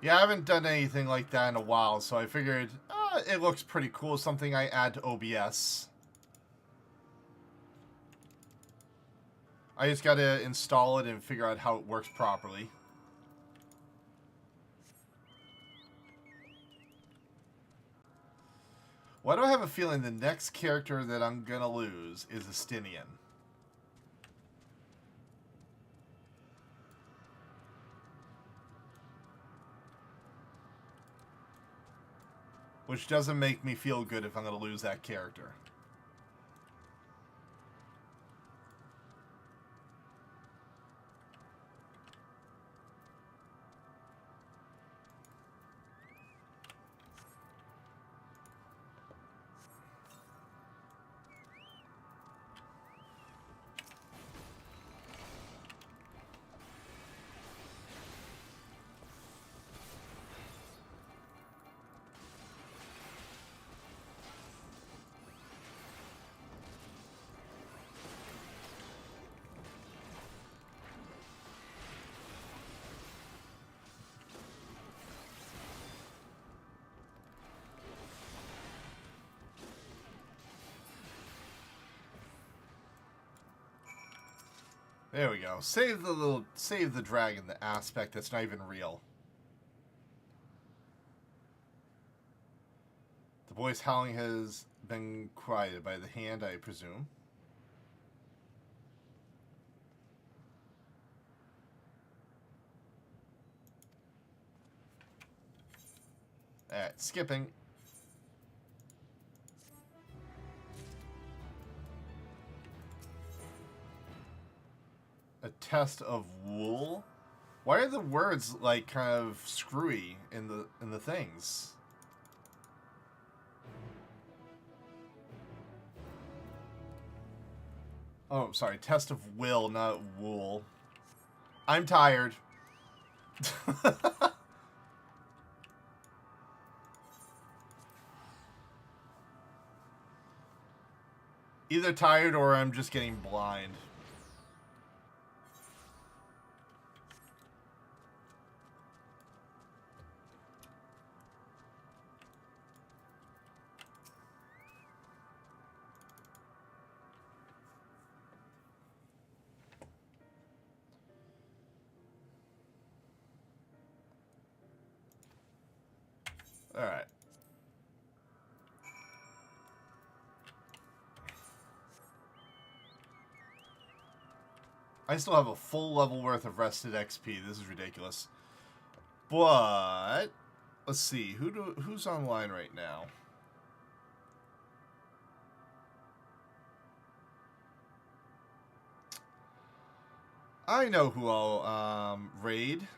Yeah, I haven't done anything like that in a while, so I figured it looks pretty cool. Something I add to OBS. I just gotta install it and figure out how it works properly. Why do I have a feeling the next character that I'm gonna lose is Estinian? Which doesn't make me feel good if I'm gonna lose that character. There we go. Save the dragon, the aspect that's not even real. The boy's howling has been quieted by the hand, I presume. Alright, skipping. A test of wool? Why are the words like kind of screwy in the things? Oh, sorry. Test of will, not wool. I'm tired. Either tired or I'm just getting blind. Alright. I still have a full level worth of rested XP. This is ridiculous. But let's see. Who's online right now? I know who I'll raid.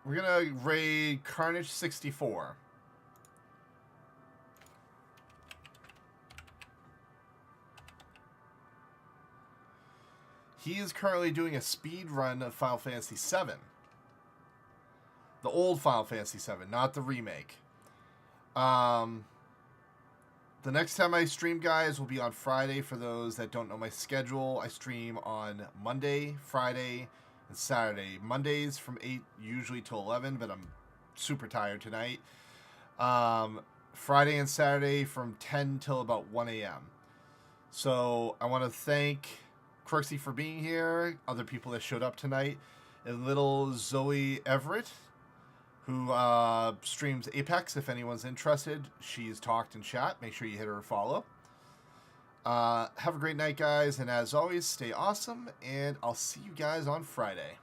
We're gonna raid Carnage 64. He is currently doing a speed run of Final Fantasy VII. The old Final Fantasy VII, not the remake. The next time I stream, guys, will be on Friday. For those that don't know my schedule, I stream on Monday, Friday, and Saturday. Mondays from 8 usually till 11, but I'm super tired tonight. Friday and Saturday from 10 till about 1 a.m. So I want to thank Crooksy for being here, other people that showed up tonight, and little Zoe Everett, who streams Apex. If anyone's interested, she's talked in chat. Make sure you hit her follow. Have a great night, guys, and as always, stay awesome, and I'll see you guys on Friday.